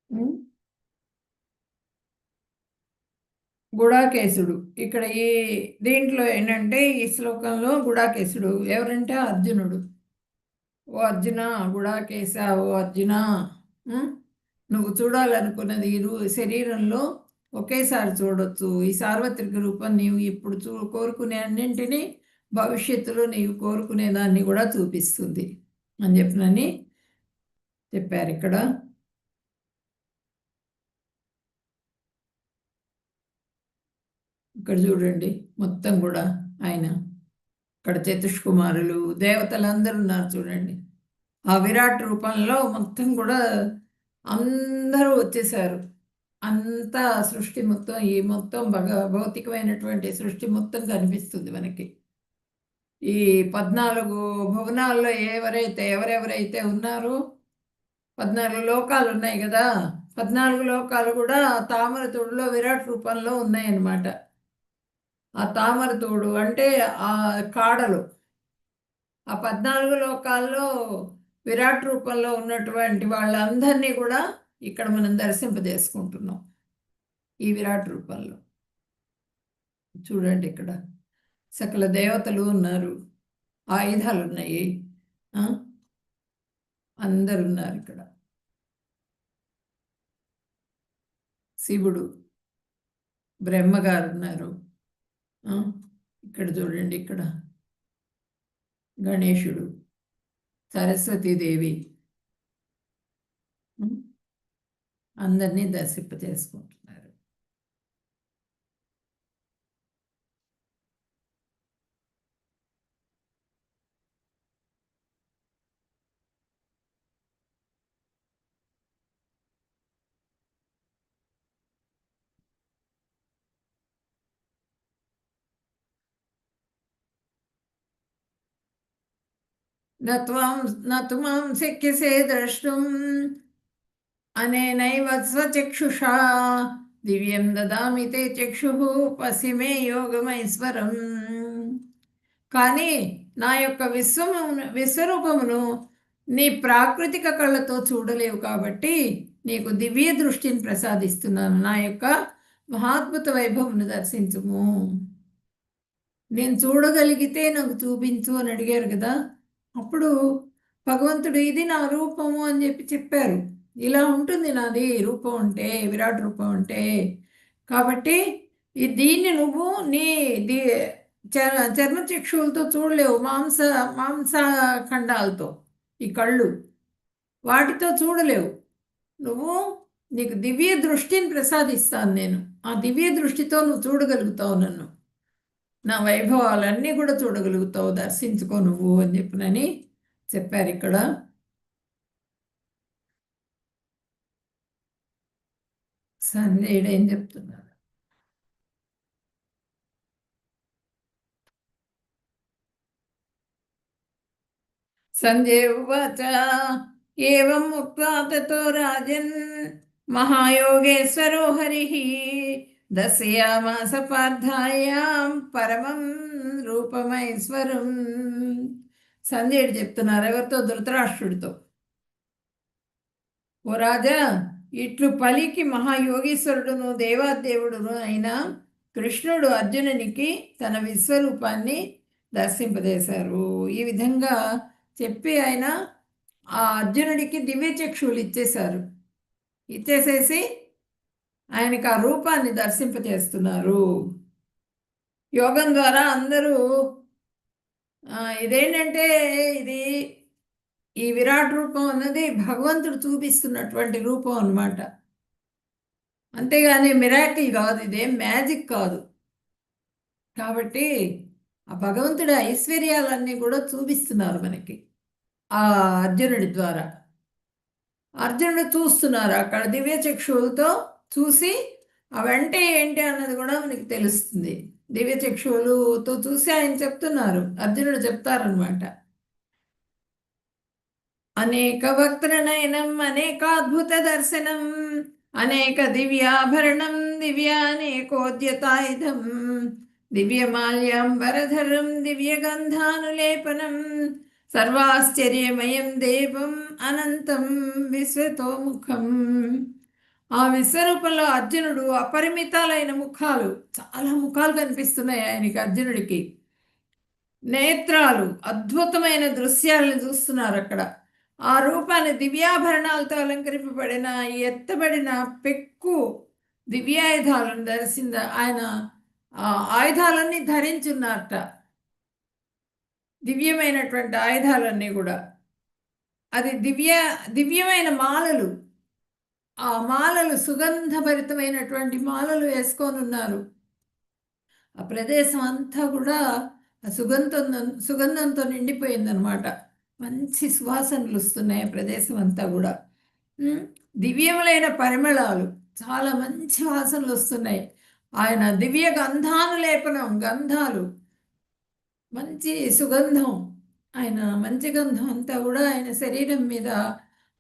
ఉం? గుడాకేశుడు ఇక్కడ ఈ దీంట్లో ఏంటంటే ఈ శ్లోకంలో గుడాకేశుడు ఎవరంటే అర్జునుడు. ఓ అర్జున, గుడాకేశ, ఓ అర్జున, ఉం? నువ్వు చూడాలనుకున్నది శరీరంలో ఒకేసారి చూడొచ్చు. ఈ సార్వత్రిక రూపం నీవు ఇప్పుడు కోరుకునే అన్నింటినీ భవిష్యత్తులో నీవు కోరుకునే దాన్ని కూడా చూపిస్తుంది అని చెప్పినని చెప్పారు ఇక్కడ. ఇక్కడ చూడండి మొత్తం కూడా ఆయన, ఇక్కడ చతుష్కుమారులు దేవతలందరూ ఉన్నారు చూడండి. ఆ విరాట్ రూపంలో మొత్తం కూడా అందరూ వచ్చేసారు. అంతా సృష్టి మొత్తం, ఈ మొత్తం భౌతికమైనటువంటి సృష్టి మొత్తం కనిపిస్తుంది మనకి. ఈ 14 భువనాల్లో ఎవరెవరైతే ఉన్నారో 14 లోకాలు ఉన్నాయి కదా, 14 లోకాలు కూడా తామర తోడులో విరాట్ రూపంలో ఉన్నాయన్నమాట. ఆ తామర తోడు అంటే ఆ కాడలు, ఆ 14 లోకాల్లో విరాట్ రూపంలో ఉన్నటువంటి వాళ్ళందరినీ కూడా ఇక్కడ మనం దర్శింపజేసుకుంటున్నాం ఈ విరాట్ రూపంలో. చూడండి ఇక్కడ సకల దేవతలు ఉన్నారు, ఆయుధాలు ఉన్నాయి, అందరు ఉన్నారు ఇక్కడ. శివుడు, బ్రహ్మగారు ఉన్నారు. ఇక్కడ చూడండి, ఇక్కడ గణేశుడు, సరస్వతీదేవి, అందరినీ దర్శింపజేసుకుంటున్నారు. నతు మాం శక్యసే ద్రష్టుం అనేనైవ స్వచక్షుషా దివ్యం దదామి తే చక్షు పసిమే యోగమైశ్వరం. కానీ నా యొక్క విశ్వరూపమును నీ ప్రాకృతిక కళ్ళతో చూడలేవు కాబట్టి నీకు దివ్య దృష్టిని ప్రసాదిస్తున్నాను. నా యొక్క మహాద్భుత వైభవమును దర్శించుము. నేను చూడగలిగితే నాకు చూపించు అని అడిగారు కదా, అప్పుడు భగవంతుడు ఇది నా రూపము అని చెప్పారు. ఇలా ఉంటుంది నాది రూపం అంటే, విరాట్ రూపం అంటే. కాబట్టి దీన్ని నువ్వు నీ చర్మచక్షువులతో చూడలేవు, మాంసఖండాలతో, ఈ కళ్ళు వాటితో చూడలేవు నువ్వు. నీకు దివ్య దృష్టిని ప్రసాదిస్తాను నేను. ఆ దివ్య దృష్టితో నువ్వు చూడగలుగుతావు నన్ను, నా వైభవాలన్నీ కూడా చూడగలుగుతావు, దర్శించుకో నువ్వు అని చెప్పినని చెప్పారు ఇక్కడ. సంజయుడు ఏం చెప్తున్నారు? సంజయ ఉవాచ ఏవం ముక్త్వా తతో రాజన్ మహాయోగేశ్వరో హరిః దర్శయామాస పార్థాయాం పరమం రూపమైశ్వరం. సంజయుడు చెప్తున్నారు ఎవరితో? ధృతరాష్ట్రుడితో. ఓ రాజా, ఇట్లు పలికి మహాయోగీశ్వరుడును దేవాదేవుడును అయిన కృష్ణుడు అర్జునునికి తన విశ్వరూపాన్ని దర్శింపజేశారు. ఈ విధంగా చెప్పి ఆయన ఆ అర్జునుడికి దివ్య చక్షువులు ఇచ్చేశారు. ఇచ్చేసేసి ఆయనకి ఆ రూపాన్ని దర్శింపజేస్తున్నారు. యోగం ద్వారా అందరూ ఇదేంటంటే ఇది ఈ విరాట్ రూపం అన్నది భగవంతుడు చూపిస్తున్నటువంటి రూపం అన్నమాట. అంతేగాని మిరాకిల్ కాదు, ఇదేం మ్యాజిక్ కాదు. కాబట్టి ఆ భగవంతుడి ఐశ్వర్యాలన్నీ కూడా చూపిస్తున్నారు మనకి ఆ అర్జునుడి ద్వారా. అర్జునుడు చూస్తున్నారు అక్కడ దివ్య చక్షువులతో చూసి అవంటే ఏంటి అన్నది కూడా మనకి తెలుస్తుంది. దివ్య చక్షువులతో చూసి ఆయన చెప్తున్నారు, అర్జునుడు చెప్తారనమాట. అనేక వక్త్రనయనం అనేకాద్భుత దర్శనం అనేక దివ్యాభరణం దివ్యానేకోద్యతాయుధం దివ్యమాల్యాంబరధరం దివ్యగంధానులేపనం సర్వాశ్చర్యమయం దేవం అనంతం విశ్వతోముఖం. ఆ విశ్వరూపంలో అర్జునుడు అపరిమితాలైన ముఖాలు, చాలా ముఖాలు కనిపిస్తున్నాయి ఆయనకి. అర్జునుడికి నేత్రాలు, అద్భుతమైన దృశ్యాలను చూస్తున్నారు అక్కడ. ఆ రూపాన్ని దివ్యాభరణాలతో అలంకరింపబడిన ఎత్తబడిన పెక్కు దివ్యాయుధాలను దర్శింద ఆయన ఆయుధాలన్నీ ధరించున్నారట. దివ్యమైనటువంటి ఆయుధాలన్నీ కూడా అది దివ్యమైన మాలలు. ఆ మాలలు సుగంధభరితమైనటువంటి మాలలు వేసుకొని ఉన్నారు. ఆ ప్రదేశం అంతా కూడా ఆ సుగంధంతో నిండిపోయిందనమాట. మంచి సువాసనలు వస్తున్నాయి ఆ ప్రదేశం అంతా కూడా. దివ్యములైన పరిమళాలు, చాలా మంచి వాసనలు వస్తున్నాయి. ఆయన దివ్య గంధానులేపనం, గంధాలు, మంచి సుగంధం, ఆయన మంచి గంధం అంతా కూడా ఆయన శరీరం మీద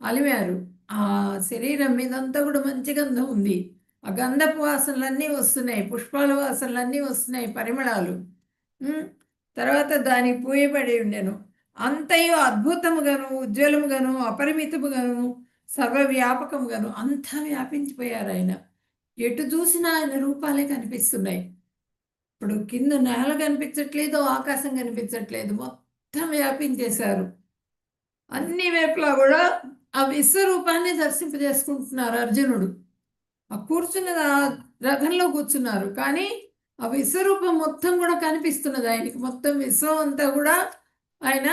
అలివారు. ఆ శరీరం మీద అంతా కూడా మంచి గంధం ఉంది. ఆ గంధపు వాసనలన్నీ వస్తున్నాయి, పుష్పాల వాసనలన్నీ వస్తున్నాయి, పరిమళాలు. తర్వాత దానికి పూయబడి ఉండెను. అంతయు అద్భుతముగాను ఉజ్వలముగాను అపరిమితముగాను సర్వవ్యాపకముగాను అంతా వ్యాపించిపోయారు ఆయన. ఎటు చూసినా ఆయన రూపాలే కనిపిస్తున్నాయి. ఇప్పుడు కింద నేల కనిపించట్లేదు, ఆకాశం కనిపించట్లేదు, మొత్తం వ్యాపించేశారు. అన్ని వైపులా కూడా ఆ విశ్వరూపాన్ని దర్శింపజేసుకుంటున్నారు అర్జునుడు. ఆ కూర్చున్న రథంలో కూర్చున్నారు, కానీ ఆ విశ్వరూపం మొత్తం కూడా కనిపిస్తున్నది ఆయనకి. మొత్తం విశ్వం అంతా కూడా ఆయన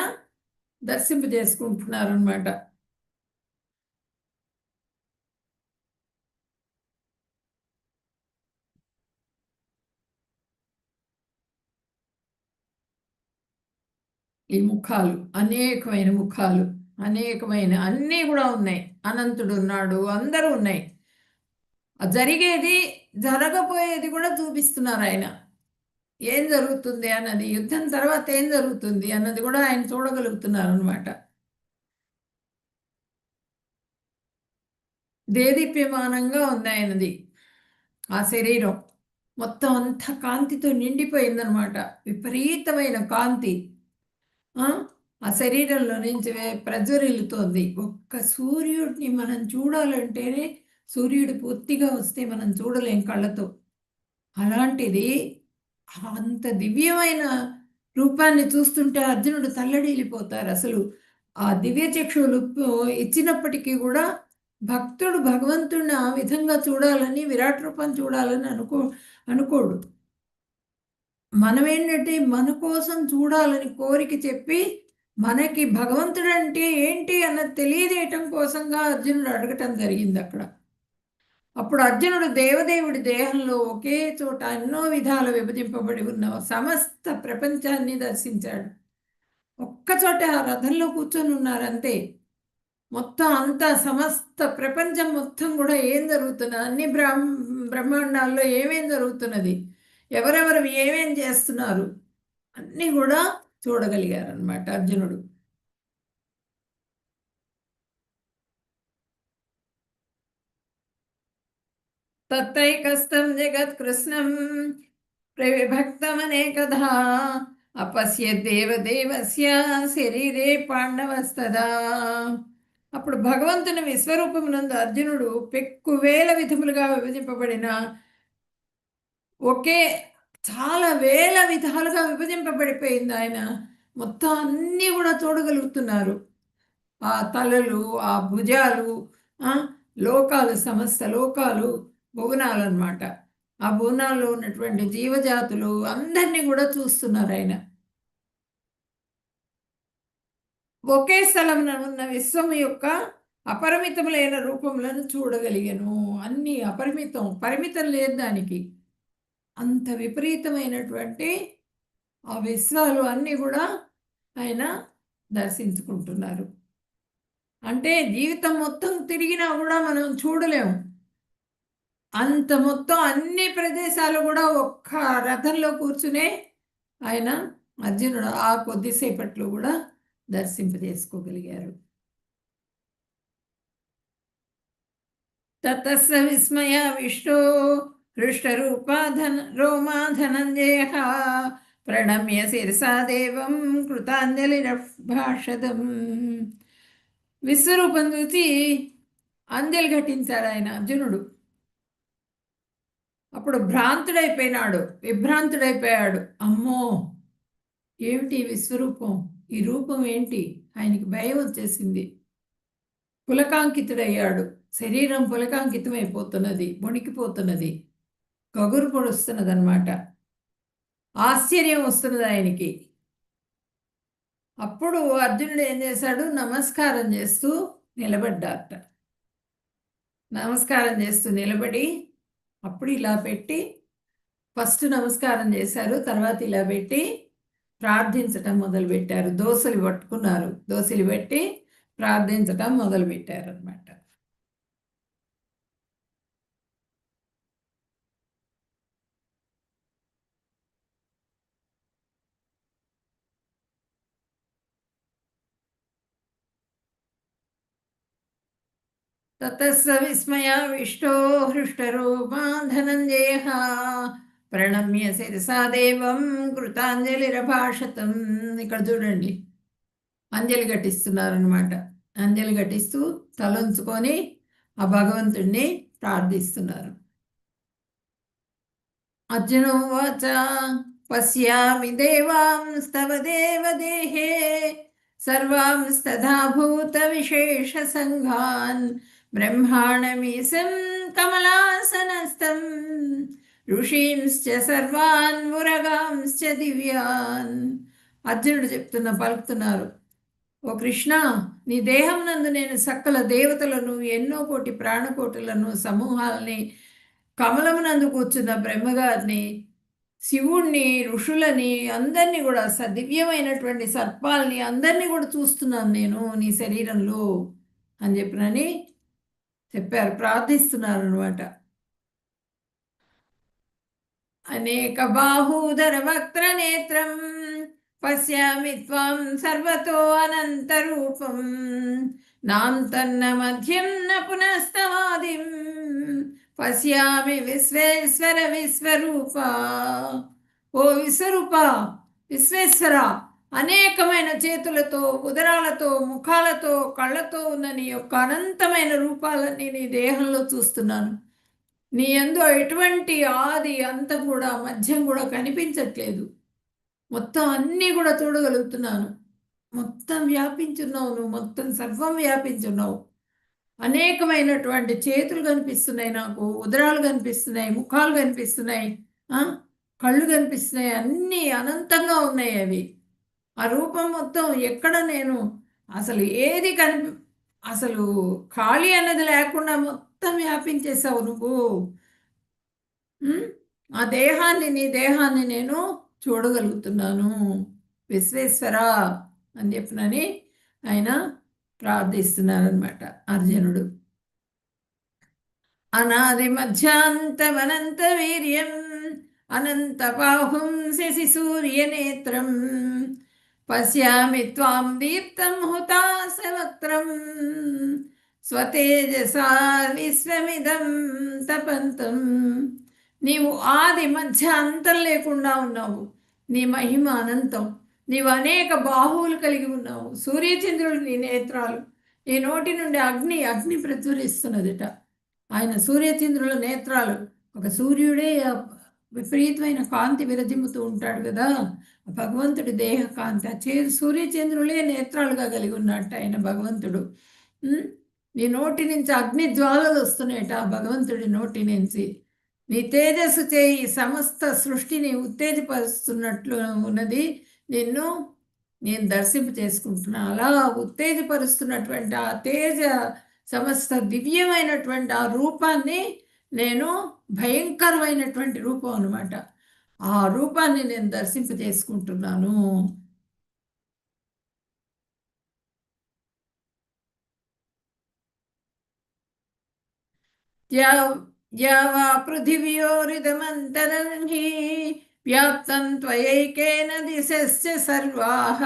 దర్శింపజేసుకుంటున్నారు అనమాట. ఈ ముఖాలు, అనేకమైన ముఖాలు, అనేకమైన అన్నీ కూడా ఉన్నాయి. అనంతుడు ఉన్నాడు, అందరూ ఉన్నాయి. జరిగేది జరగబోయేది కూడా చూపిస్తున్నారు ఆయన. ఏం జరుగుతుంది అన్నది, యుద్ధం తర్వాత ఏం జరుగుతుంది అన్నది కూడా ఆయన చూడగలుగుతున్నారు అనమాట. దేదీప్యమానంగా ఉంది ఆయనది ఆ శరీరం. మొత్తం అంతా కాంతితో నిండిపోయిందనమాట. విపరీతమైన కాంతి ఆ శరీరంలో నుంచి ప్రజ్వరిల్లుతోంది. ఒక్క సూర్యుడిని మనం చూడాలంటేనే సూర్యుడు పూర్తిగా వస్తే మనం చూడలేం కళ్ళతో. అలాంటిది అంత దివ్యమైన రూపాన్ని చూస్తుంటే అర్జునుడు తల్లడిల్లిపోతారు అసలు. ఆ దివ్య చక్షువులు ఇచ్చినప్పటికీ కూడా భక్తుడు భగవంతుడిని ఆ విధంగా చూడాలని, విరాట్ రూపం చూడాలని అనుకోడు. మనం ఏంటంటే మన కోసం చూడాలని కోరిక చెప్పి మనకి భగవంతుడు అంటే ఏంటి అన్నది తెలియజేయటం కోసంగా అర్జునుడు అడగటం జరిగింది అక్కడ. అప్పుడు అర్జునుడు దేవదేవుడి దేహంలో ఒకే చోట ఎన్నో విధాల విభజింపబడి ఉన్న సమస్త ప్రపంచాన్ని దర్శించాడు. ఒక్కచోట ఆ రథంలో కూర్చొని ఉన్నారు అంతే. మొత్తం అంతా సమస్త ప్రపంచం మొత్తం కూడా ఏం జరుగుతున్నది, అన్ని బ్రహ్మాండాల్లో ఏమేం జరుగుతున్నది, ఎవరెవరు ఏమేం చేస్తున్నారు అన్నీ కూడా చూడగలిగారు అనమాట అర్జునుడు. తత్రైకస్తం జగత్కృష్ణం ప్రవిభక్తమనేకధా అపశ్య దేవదేవస్య శరీరే పాండవస్తదా. అప్పుడు భగవంతుని విశ్వరూపమునందు అర్జునుడు పెక్కువేల విధములుగా విభజింపబడిన ఒకే చాలా వేల విధాలుగా విభజింపబడిపోయింది ఆయన. మొత్తం అన్నీ కూడా చూడగలుగుతున్నారు. ఆ తలలు, ఆ భుజాలు, లోకాలు, సమస్త లోకాలు, భువనాలు అన్నమాట. ఆ భువనాల్లో ఉన్నటువంటి జీవజాతులు అందరినీ కూడా చూస్తున్నారు ఆయన. ఒకే స్థలమున ఉన్న విశ్వం యొక్క అపరిమితములైన రూపములను చూడగలిగాను. అన్నీ అపరిమితం, పరిమితం లేదు దానికి. అంత విపరీతమైనటువంటి ఆ విశ్వాలు అన్నీ కూడా ఆయన దర్శించుకుంటున్నారు. అంటే జీవితం మొత్తం తిరిగినా కూడా మనం చూడలేము. అంత మొత్తం అన్ని ప్రదేశాలు కూడా ఒక్క రథంలో కూర్చునే ఆయన అర్జునుడు ఆ కొద్దిసేపట్లో కూడా దర్శింపజేసుకోగలిగారు. తతస్స విస్మయావిష్టో హృష్టరూపా రోమా ధనంజయ ప్రణమ్య శిరసా దేవం కృతాంజలిరభాషదం. విశ్వరూపం చూసి అంజలి ఘటించాడు ఆయన అర్జునుడు. అప్పుడు భ్రాంతుడైపోయినాడు, విభ్రాంతుడైపోయాడు. అమ్మో, ఏమిటి విశ్వరూపం, ఈ రూపం ఏంటి? ఆయనకి భయం వచ్చేసింది. పులకాంకితుడయ్యాడు. శరీరం పులకాంకితమైపోతున్నది, వణికిపోతున్నది, గగురు పొడుస్తున్నది అన్నమాట. ఆశ్చర్యం వస్తున్నది ఆయనకి. అప్పుడు అర్జునుడు ఏం చేశాడు? నమస్కారం చేస్తూ నిలబడ్డారట. నమస్కారం చేస్తూ నిలబడి అప్పుడు ఇలా పెట్టి, ఫస్ట్ నమస్కారం చేశారు, తర్వాత ఇలా పెట్టి ప్రార్థించటం మొదలుపెట్టారు. దోసలు పట్టుకున్నారు, దోసలు పెట్టి ప్రార్థించటం మొదలుపెట్టారు అన్నమాట. తతస్స విస్మయావిష్టో హృష్టరూపా ధనంజయ ప్రణమ్య శిరసా దేవం కృతాంజలిరభాషతం. ఇక్కడ చూడండి, అంజలి ఘటిస్తున్నారనమాట. అంజలి ఘటిస్తూ తలంచుకొని ఆ భగవంతుణ్ణి ప్రార్థిస్తున్నారు. అర్జునోవాచ పశ్యామి దేవాంస్తవ దేవదేహే సర్వాంస్తథా భూత విశేష సంఘాన్ బ్రహ్మాణమీశం కమలాసనస్థం ఋషీంశ్చ సర్వాన్ మురగాంశ్చ దివ్యాన్. అర్జునుడు పలుకుతున్నారు, ఓ కృష్ణ, నీ దేహం నందు నేను సకల దేవతలను, ఎన్నో కోటి ప్రాణకోటులను, సమూహాలని, కమలమునందు కూర్చున్న బ్రహ్మగారిని, శివుణ్ణి, ఋషులని, అందరినీ కూడా దివ్యమైనటువంటి సర్పాలని అందరినీ కూడా చూస్తున్నాను నేను నీ శరీరంలో అని చెప్పారు, ప్రార్థిస్తున్నారు అనమాట. అనేక బాహూదర వక్త్ర నేత్రం పశ్యామి త్వాం సర్వతో అనంతరూపం నాంతన్న మధ్యం న పునస్తవాదిం పశ్యామి విశ్వేశ్వర విశ్వరూప. ఓ విశ్వరూప, విశ్వేశ్వర, అనేకమైన చేతులతో, ఉదరాలతో, ముఖాలతో, కళ్ళతో ఉన్న నీ యొక్క అనంతమైన రూపాలన్నీ నీ దేహంలో చూస్తున్నాను. నీ యందు ఎటువంటి ఆది అంత కూడా మధ్యం కూడా కనిపించట్లేదు. మొత్తం అన్నీ కూడా చూడగలుగుతున్నాను. మొత్తం వ్యాపించున్నావు నువ్వు, మొత్తం సర్వం వ్యాపించున్నావు. అనేకమైనటువంటి చేతులు కనిపిస్తున్నాయి నాకు, ఉదరాలు కనిపిస్తున్నాయి, ముఖాలు కనిపిస్తున్నాయి, కళ్ళు కనిపిస్తున్నాయి, అన్నీ అనంతంగా ఉన్నాయి అవి. ఆ రూపం మొత్తం ఎక్కడ నేను అసలు ఏది అసలు ఖాళీ అన్నది లేకుండా మొత్తం వ్యాపించేసావు నువ్వు. ఆ దేహాన్ని, నీ దేహాన్ని నేను చూడగలుగుతున్నాను విశ్వేశ్వర అని చెప్పినని ఆయన ప్రార్థిస్తున్నారనమాట అర్జునుడు. అనాది మధ్యాంతమనంత వీర్యం అనంత బాహుం శశి సూర్యనేత్రం పశ్యామి త్వాం దీప్తం హుతాసవక్త్రం స్వతేజసా విశ్వమిదం తపంతం. నీవు ఆది మధ్య అంతం లేకుండా ఉన్నావు, నీ మహిమ అనంతం. నీవు అనేక బాహువులు కలిగి ఉన్నావు, సూర్యచంద్రుడు నీ నేత్రాలు, నీ నోటి నుండి అగ్ని ప్రచురిస్తున్నదిట. ఆయన సూర్యచంద్రుల నేత్రాలు, ఒక సూర్యుడే విపరీతమైన కాంతి విరజిమ్ముతూ ఉంటాడు కదా, భగవంతుడి దేహ కాంతి సూర్యచంద్రులే నేత్రాలుగా కలిగి ఉన్నట్టు ఆయన భగవంతుడు. నీ నోటి నుంచి అగ్ని జ్వాలలు వస్తున్నాయట ఆ భగవంతుడి నోటి నుంచి. నీ తేజస్సు చేయి సమస్త సృష్టిని ఉత్తేజపరుస్తున్నట్లు ఉన్నది. నిన్ను నేను దర్శింప చేసుకుంటున్నా. అలా ఉత్తేజపరుస్తున్నటువంటి ఆ తేజ సమస్త దివ్యమైనటువంటి ఆ రూపాన్ని నేను, భయంకరమైనటువంటి రూపం అనమాట, ఆ రూపాన్ని నేను దర్శింప చేసుకుంటున్నాను. या या वा पृथिव्योरिदमन्तरं हि व्याप्तं त्वयैकेन दिशश्च सर्वाः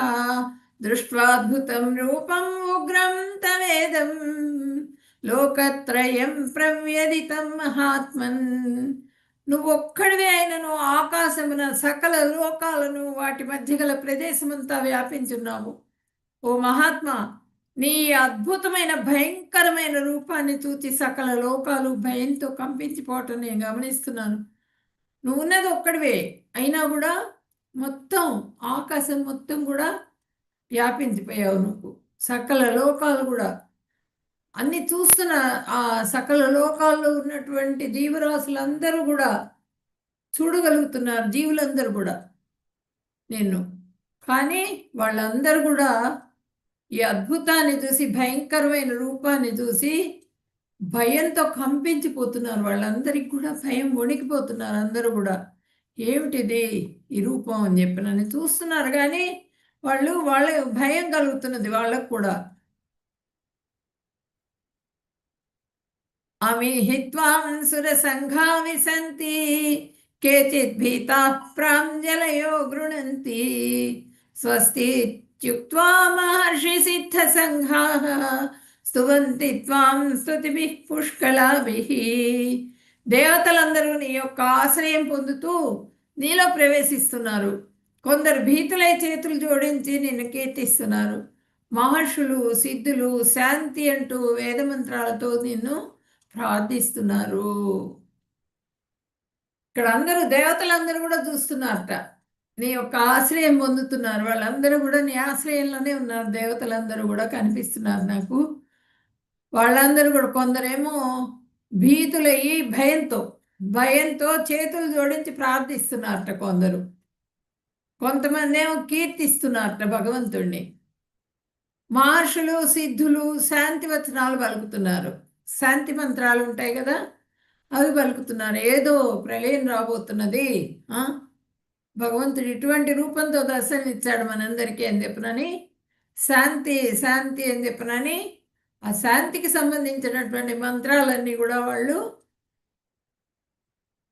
दृष्ट्वाद्भुतं रूपम् उग्रं तवेदं లోకత్రయం ప్రవ్యదితం మహాత్మన్. నువ్వొక్కడివే అయినను ఆకాశమున సకల లోకాలను వాటి మధ్య గల ప్రదేశమంతా వ్యాపించున్నావు. ఓ మహాత్మా, నీ అద్భుతమైన భయంకరమైన రూపాన్ని చూచి సకల లోకాలు భయంతో కంపించిపోవటం నేను గమనిస్తున్నాను. నువ్వు ఉన్నది ఒక్కడివే అయినా కూడా మొత్తం ఆకాశం మొత్తం కూడా వ్యాపించిపోయావు. నువ్వు సకల లోకాలు కూడా అన్ని చూస్తున్న ఆ సకల లోకాల్లో ఉన్నటువంటి జీవరాశులందరూ కూడా చూడగలుగుతున్నారు, జీవులందరూ కూడా నిన్ను. కానీ వాళ్ళందరూ కూడా ఈ అద్భుతాన్ని చూసి, భయంకరమైన రూపాన్ని చూసి భయంతో కంపించిపోతున్నారు. వాళ్ళందరికీ కూడా భయం, వణికిపోతున్నారు అందరూ కూడా. ఏమిటిది ఈ రూపం అని చెప్పి నన్ను చూస్తున్నారు, కానీ వాళ్ళ భయం కలుగుతున్నది వాళ్ళకు కూడా. అమిహిత్వాం సురసంఘా విశంతి కేచిత్ భీతాః ప్రాంజలయో గృణంతి స్వస్తి ఇత్యుక్త్వా మహర్షి సిద్ధ సంఘాః స్తువంతి త్వాం స్తుతిభిః పుష్కళాభిః. దేవతలందరూ నీ యొక్క ఆశ్రయం పొందుతూ నీలో ప్రవేశిస్తున్నారు. కొందరు భీతులై చేతులు జోడించి నిన్ను కీర్తిస్తున్నారు. మహర్షులు, సిద్ధులు శాంతి అంటూ వేదమంత్రాలతో నిన్ను ప్రార్థిస్తున్నారు. ఇక్కడ అందరూ దేవతలందరూ కూడా చూస్తున్నారట, నీ యొక్క ఆశ్రయం పొందుతున్నారు. వాళ్ళందరూ కూడా నీ ఆశ్రయంలోనే ఉన్నారు. దేవతలందరూ కూడా కనిపిస్తున్నారు నాకు. వాళ్ళందరూ కూడా కొందరేమో భీతులయ్యి భయంతో చేతులు జోడించి ప్రార్థిస్తున్నారట కొందరు. కొంతమంది ఏమో కీర్తిస్తున్నారట భగవంతుణ్ణి. మహర్షులు, సిద్ధులు శాంతి వచనాలు పలుకుతున్నారు. శాంతి మంత్రాలు ఉంటాయి కదా, అవి పలుకుతున్నారు. ఏదో ప్రళయం రాబోతున్నది, భగవంతుడు ఇటువంటి రూపంతో దర్శనమిచ్చాడు మనందరికీ అని చెప్పనని, శాంతి శాంతి అని చెప్పనని ఆ శాంతికి సంబంధించినటువంటి మంత్రాలన్నీ కూడా వాళ్ళు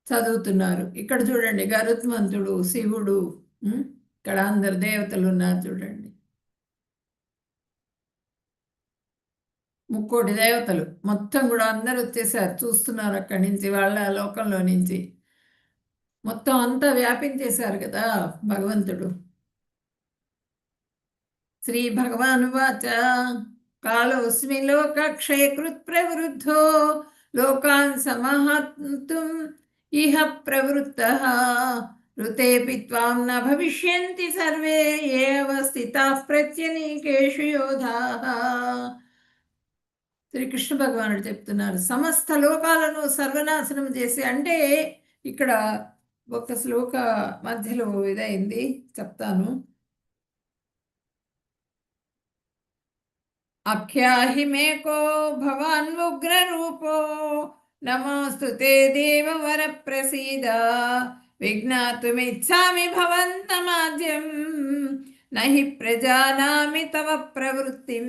చదువుతున్నారు. ఇక్కడ చూడండి, గరుత్మంతుడు, శివుడు, ఇక్కడ అందరు దేవతలు ఉన్నారు చూడండి. ముక్కోటి దేవతలు మొత్తం కూడా అందరూ వచ్చేసారు, చూస్తున్నారు అక్కడి నుంచి, వాళ్ళ లోకంలో నుంచి మొత్తం అంతా వ్యాపించేశారు కదా భగవంతుడు. శ్రీ భగవానువాచ కాలోస్మి లోకక్షయకృత్ ప్రవృద్ధో లోకాన్ సమహర్తుం ఇహ ప్రవృత్తః ఋతేపి త్వాం న భవిష్యంతి సర్వే ఏవ స్థితాః ప్రత్యనీకేషు యోధాః. శ్రీకృష్ణ భగవానుడు చెప్తున్నారు, సమస్త లోకాలను సర్వనాశనం చేసి, అంటే ఇక్కడ ఒక శ్లోక మధ్యలో ఇదైంది, చెప్తాను. అఖ్యాహి మేకో భవాన్ ఉగ్ర రూపో నమోస్తు తే దేవవర ప్రసీద విజ్ఞాతుమిచ్చామి భవంతమాద్యం నహి ప్రజానామి తవ ప్రవృత్తిం.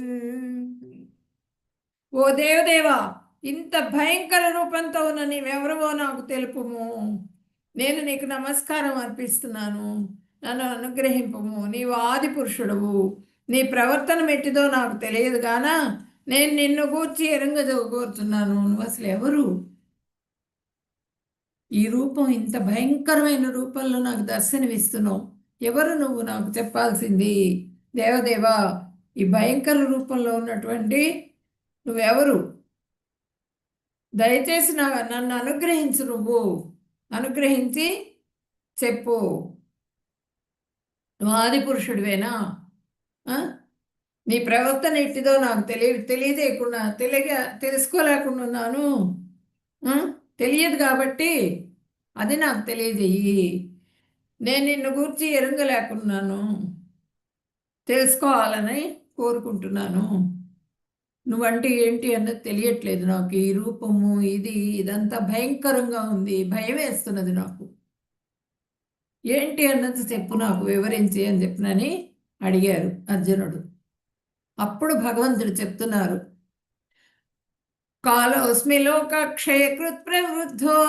ఓ దేవదేవా, ఇంత భయంకర రూపంతో ఉన్న నీవెవరవో నాకు తెలుపుము. నేను నీకు నమస్కారం అర్పిస్తున్నాను, నన్ను అనుగ్రహింపము. నీవు ఆది పురుషుడవు, నీ ప్రవర్తన మెట్టిదో నాకు తెలియదు గాన నేను నిన్ను గూర్చి ఎరుంగజోగోరుతున్నాను. నువ్వు అసలు ఎవరు? ఈ రూపం, ఇంత భయంకరమైన రూపంలో నాకు దర్శనమిస్తున్నావు. ఎవరు నువ్వు? నాకు చెప్పాల్సింది. దేవదేవా, ఈ భయంకర రూపంలో ఉన్నటువంటి నువ్వెవరు? దయచేసి నన్ను అనుగ్రహించు. నువ్వు అనుగ్రహించి చెప్పు. నువ్వు ఆది పురుషుడివేనా? నీ ప్రవర్తన ఎట్టిదో నాకు తెలియజేయకుండా తెలుసుకోలేకుండా ఉన్నాను. ఆ? తెలియదు కాబట్టి అది నాకు తెలియజేయి. నేను నిన్ను గూర్చి ఎరుంగలేకున్నాను, తెలుసుకోవాలని కోరుకుంటున్నాను. నువ్వంటే ఏంటి అన్నది తెలియట్లేదు నాకు. ఈ రూపము ఇదంతా భయంకరంగా ఉంది, భయం వేస్తున్నది నాకు. ఏంటి అన్నది చెప్పు, నాకు వివరించి అని చెప్పినని అడిగారు అర్జునుడు. అప్పుడు భగవంతుడు చెప్తున్నారు, కాలోస్మి లోకక్షయకృత్ ప్రవృద్ధో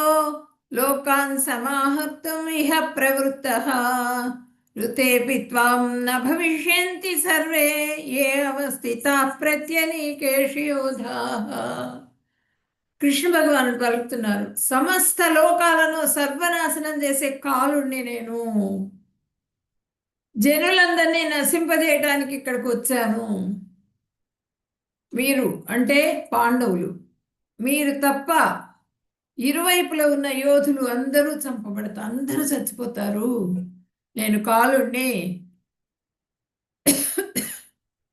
లోకాన్ సమాహర్తుం ఇహ ప్రవృత్తః ఋతేపి త్వాం న భవిష్యంతి సర్వే ఏ అవస్థితాః ప్రత్యనీకేషు యోధాః. కృష్ణ భగవానుడు పలుకుతున్నారు, సమస్త లోకాలను సర్వనాశనం చేసే కాలుణ్ణి నేను. జనులందరినీ నశింపజేయడానికి ఇక్కడికి వచ్చాను. మీరు అంటే పాండవులు, మీరు తప్ప ఇరువైపులా ఉన్న యోధులు అందరూ చంపబడతారు, అందరూ చచ్చిపోతారు. నేను కాలుణ్ణి,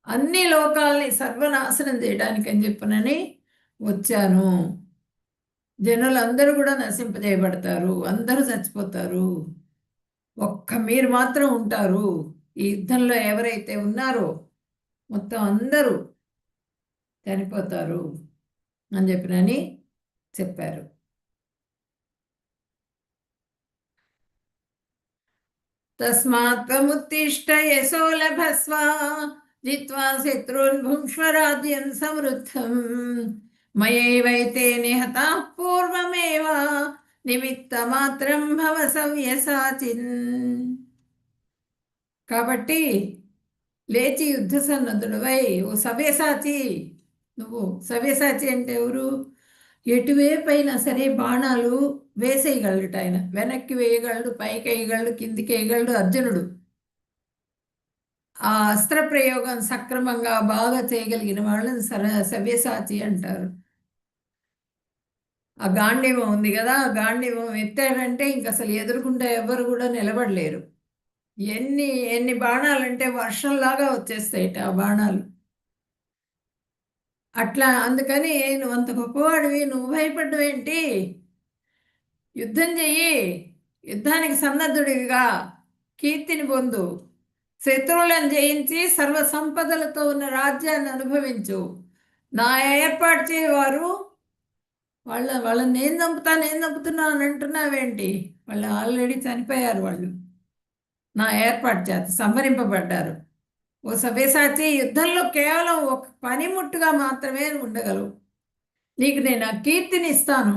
అన్ని లోకాల్ని సర్వనాశనం చేయడానికి అని చెప్పనని వచ్చాను. జనులందరూ కూడా నశింపజేయబడతారు, అందరూ చచ్చిపోతారు. ఒక్క మీరు మాత్రం ఉంటారు. ఈ యుద్ధంలో ఎవరైతే ఉన్నారో మొత్తం అందరూ చనిపోతారు అని చెప్పినని చెప్పారు. తస్మాత్ త్వముత్తిష్ట యశో లభస్వ జిత్వా శత్రున్ భుంక్ష్వ రాజ్యం సమృద్ధం మయైవైతే నిహతాః పూర్వమేవ నిమిత్త మాత్రం భవ సవ్యసాచిన్. కాబట్టి లేచి యుద్ధ సన్నద్ధుడవై ఓ సవ్యసాచి. నువ్వు సవ్యసాచి అంటే ఎవరు? ఎటువైపైనా సరే బాణాలు వేసేయగలడు ఆయన. వెనక్కి వేయగలడు, పైకి వేయగలడు, కిందికి వేయగలడు అర్జునుడు. ఆ అస్త్ర ప్రయోగం సక్రమంగా బాగా చేయగలిగిన వాళ్ళని సవ్యసాచి అంటారు. ఆ గాంధీవం ఉంది కదా, ఆ గాంధీవం ఎత్తాడంటే ఇంక అసలు ఎదురుకుంటే ఎవరు కూడా నిలబడలేరు. ఎన్ని ఎన్ని బాణాలు అంటే వర్షంలాగా వచ్చేస్తాయిట ఆ బాణాలు. అట్లా అందుకని నువ్వు అంత గొప్పవాడివి, నువ్వు భయపడ్డవేంటి? యుద్ధం చెయ్యి, యుద్ధానికి సన్నద్ధుడివిగా కీర్తిని పొందు, శత్రువులను జయించి సర్వ సంపదలతో ఉన్న రాజ్యాన్ని అనుభవించు. నా ఏర్పాటు చేయవారు వాళ్ళని నేను చంపుతున్నాను అని అంటున్నావేంటి? వాళ్ళు ఆల్రెడీ చనిపోయారు. వాళ్ళు నా ఏర్పాటు చేత సంహరింపబడ్డారు. ఓ సవ్యసాచి, యుద్ధంలో కేవలం ఒక పనిముట్టుగా మాత్రమే ఉండగలవు. నీకు నేను ఆ కీర్తిని ఇస్తాను.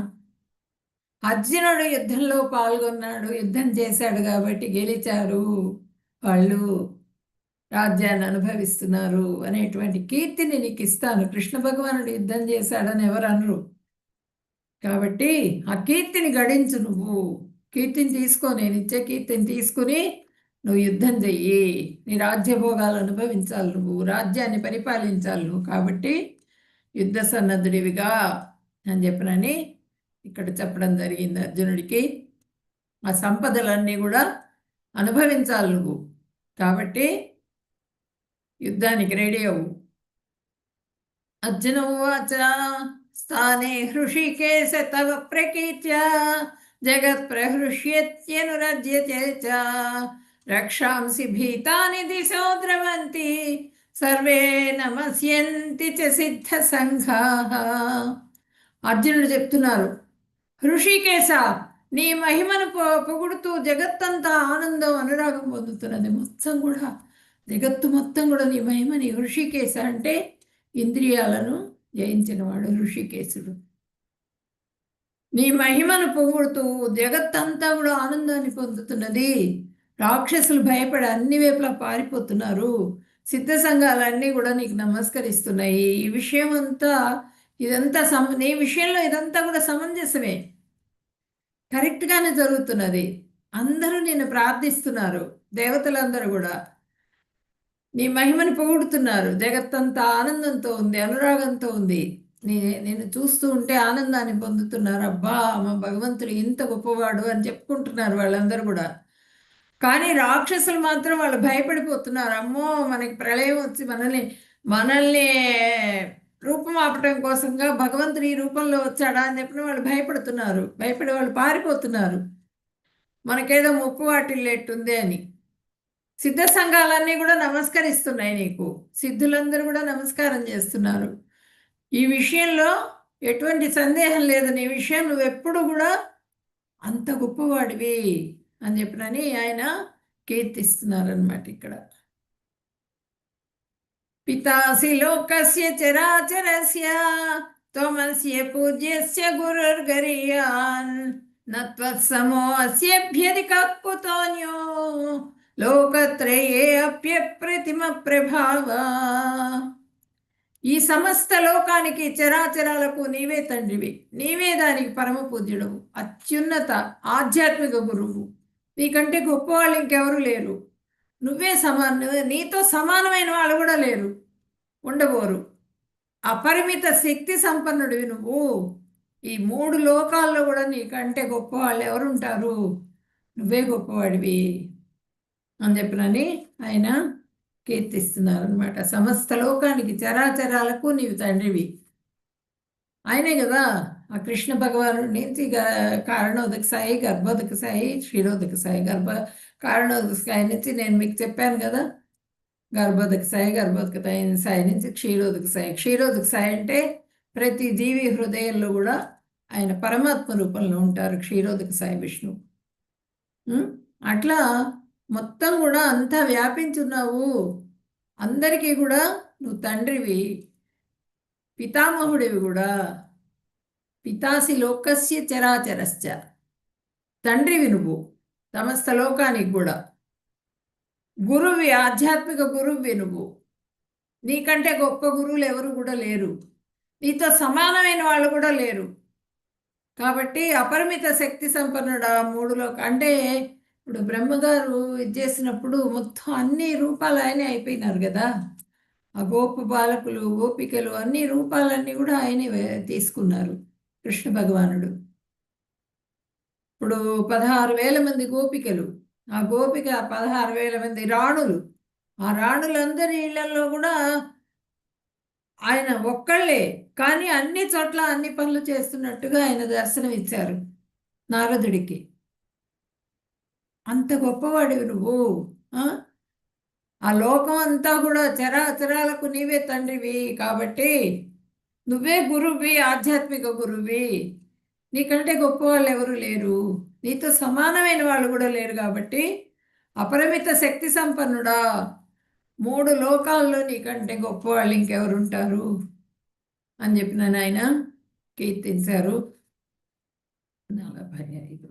అర్జునుడు యుద్ధంలో పాల్గొన్నాడు, యుద్ధం చేశాడు కాబట్టి గెలిచారు, వాళ్ళు రాజ్యాన్ని అనుభవిస్తున్నారు అనేటువంటి కీర్తిని నీకు ఇస్తాను. కృష్ణ భగవానుడు యుద్ధం చేశాడని ఎవరు అనరు. కాబట్టి ఆ కీర్తిని గడించు. నువ్వు కీర్తిని తీసుకో, నేను ఇచ్చే కీర్తిని తీసుకుని నువ్వు యుద్ధం చెయ్యి. నీ రాజ్యభోగాలు అనుభవించాలి, నువ్వు రాజ్యాన్ని పరిపాలించాలి నువ్వు. కాబట్టి యుద్ధ సన్నద్ధుడివిగా అని చెప్పనని ఇక్కడ చెప్పడం జరిగింది అర్జునుడికి. ఆ సంపదలన్నీ కూడా అనుభవించాలి నువ్వు. కాబట్టి యుద్ధానికి రెడీ అవ్వు. అర్జున ఉవాచ స్థానే హృషికేశ తవ ప్రకీర్త్య జగత్ ప్రహృష్యత్యనురజ్యతే చ రక్షాంసి భీతాని దిశో ద్రవంతి సర్వే నమస్యంతి చ సిద్ధ సంఘాః. అర్జునుడు చెప్తున్నారు, హృషికేశ, నీ మహిమను పొగుడుతూ జగత్తంతా ఆనందం అనురాగం పొందుతున్నది. మొత్తం కూడా జగత్తు మొత్తం కూడా నీ మహిమని. హృషికేశ అంటే ఇంద్రియాలను జయించినవాడు హృషికేశుడు. నీ మహిమను పొగుడుతూ జగత్తంతా కూడా ఆనందాన్ని పొందుతున్నది. రాక్షసులు భయపడి అన్ని వైపులా పారిపోతున్నారు. సిద్ధ సంఘాలన్నీ కూడా నీకు నమస్కరిస్తున్నాయి. ఈ విషయం అంతా ఇదంతా నీ విషయంలో ఇదంతా కూడా సమంజసమే, కరెక్ట్గానే జరుగుతున్నది. అందరూ నిన్ను ప్రార్థిస్తున్నారు, దేవతలందరూ కూడా నీ మహిమను పొగుడుతున్నారు. జగత్తంతా ఆనందంతో ఉంది, అనురాగంతో ఉంది. నేను చూస్తూ ఉంటే ఆనందాన్ని పొందుతున్నారు. అబ్బా, మా భగవంతుడు ఇంత గొప్పవాడు అని చెప్పుకుంటున్నారు వాళ్ళందరూ కూడా. కానీ రాక్షసులు మాత్రం వాళ్ళు భయపడిపోతున్నారు. అమ్మో, మనకి ప్రళయం వచ్చి మనల్ని మనల్ని రూపుమాపటం కోసంగా భగవంతుడు ఈ రూపంలో వచ్చాడా అని చెప్పిన వాళ్ళు భయపడుతున్నారు, భయపడి వాళ్ళు పారిపోతున్నారు, మనకేదో ముప్పు వాటిల్లేట్టుంది అని. సిద్ధ సంఘాలన్నీ కూడా నమస్కరిస్తున్నాయి నీకు, సిద్ధులందరూ కూడా నమస్కారం చేస్తున్నారు. ఈ విషయంలో ఎటువంటి సందేహం లేదు, నీ విషయం నువ్వెప్పుడు కూడా అంత గొప్పవాడివి అని చెప్పినని ఆయన కీర్తిస్తున్నారనమాట ఇక్కడ. పితాసి లోకస్య చరాచరస్య త్వమస్య పూజ్యస్య గురుర్గరీయాన్ నత్వత్సమో అస్యేభ్యధికః కుతోన్యో లోకత్రయే అప్యప్రతిమ ప్రభావ. ఈ సమస్త లోకానికి చరాచరాలకు నీవే తండ్రివి, నీవే దానికి పరమ పూజ్యుడవు, అత్యున్నత ఆధ్యాత్మిక గురువు, నీకంటే గొప్పవాళ్ళు ఇంకెవరు లేరు, నువ్వే నీతో సమానమైన వాళ్ళు కూడా లేరు, ఉండబోరు. అపరిమిత శక్తి సంపన్నుడివి నువ్వు, ఈ మూడు లోకాల్లో కూడా నీకంటే గొప్పవాళ్ళు ఎవరుంటారు, నువ్వే గొప్పవాడివి అని చెప్పినని ఆయన కీర్తిస్తున్నారు అనమాట. సమస్త లోకానికి చరాచరాలకు నీవు తండ్రివి. ఆయనే కదా ఆ కృష్ణ భగవానుడి నుంచి కారణోదక సాయి, గర్భోదక సాయి, క్షీరోదక సాయి. కారణోదక సాయి నుంచి నేను మీకు చెప్పాను కదా, గర్భోదక సాయి, గర్భోదక సాయి నుంచి క్షీరోదక సాయి. క్షీరోదక సాయి అంటే ప్రతి జీవి హృదయంలో కూడా ఆయన పరమాత్మ రూపంలో ఉంటారు, క్షీరోదక సాయి విష్ణు. అట్లా మొత్తం కూడా అంతా వ్యాపించున్నావు, అందరికీ కూడా నువ్వు తండ్రివి, పితామహుడివి కూడా. పితాసి లోకస్య చరాచరశ్చ, తండ్రివి నువ్వు సమస్త లోకానికి కూడా. గురువి, ఆధ్యాత్మిక గురువి నువ్వు, నీకంటే గొప్ప గురువులు ఎవరు కూడా లేరు, నీతో సమానమైన వాళ్ళు కూడా లేరు. కాబట్టి అపరిమిత శక్తి సంపన్నుడు ఆ మూడులో. అంటే ఇప్పుడు బ్రహ్మగారు ఇది చేసినప్పుడు మొత్తం అన్ని రూపాలు ఆయనే అయిపోయినారు కదా, ఆ గోప బాలకులు, గోపికలు, అన్ని రూపాలన్నీ కూడా ఆయనే తీసుకున్నారు కృష్ణ భగవానుడు. ఇప్పుడు 16,000 మంది గోపికలు, ఆ 16,000 మంది రాణులు, ఆ రాణులందరి ఇళ్లలో కూడా ఆయన ఒక్కళ్ళే, కానీ అన్ని చోట్ల అన్ని పనులు చేస్తున్నట్టుగా ఆయన దర్శనం ఇచ్చారు నారదుడికి. అంత గొప్పవాడివి నువ్వు. ఆ లోకం అంతా కూడా చరాచరాలకు నీవే తండ్రివి, కాబట్టి నువ్వే గురువి, ఆధ్యాత్మిక గురువి, నీకంటే గొప్ప వాళ్ళు ఎవరు లేరు, నీతో సమానమైన వాళ్ళు కూడా లేరు. కాబట్టి అపరిమిత శక్తి సంపన్నుడా, మూడు లోకాల్లో నీకంటే గొప్ప వాళ్ళు ఇంకెవరు ఉంటారు అని చెప్పిన ఆయన కీర్తించారు. 45.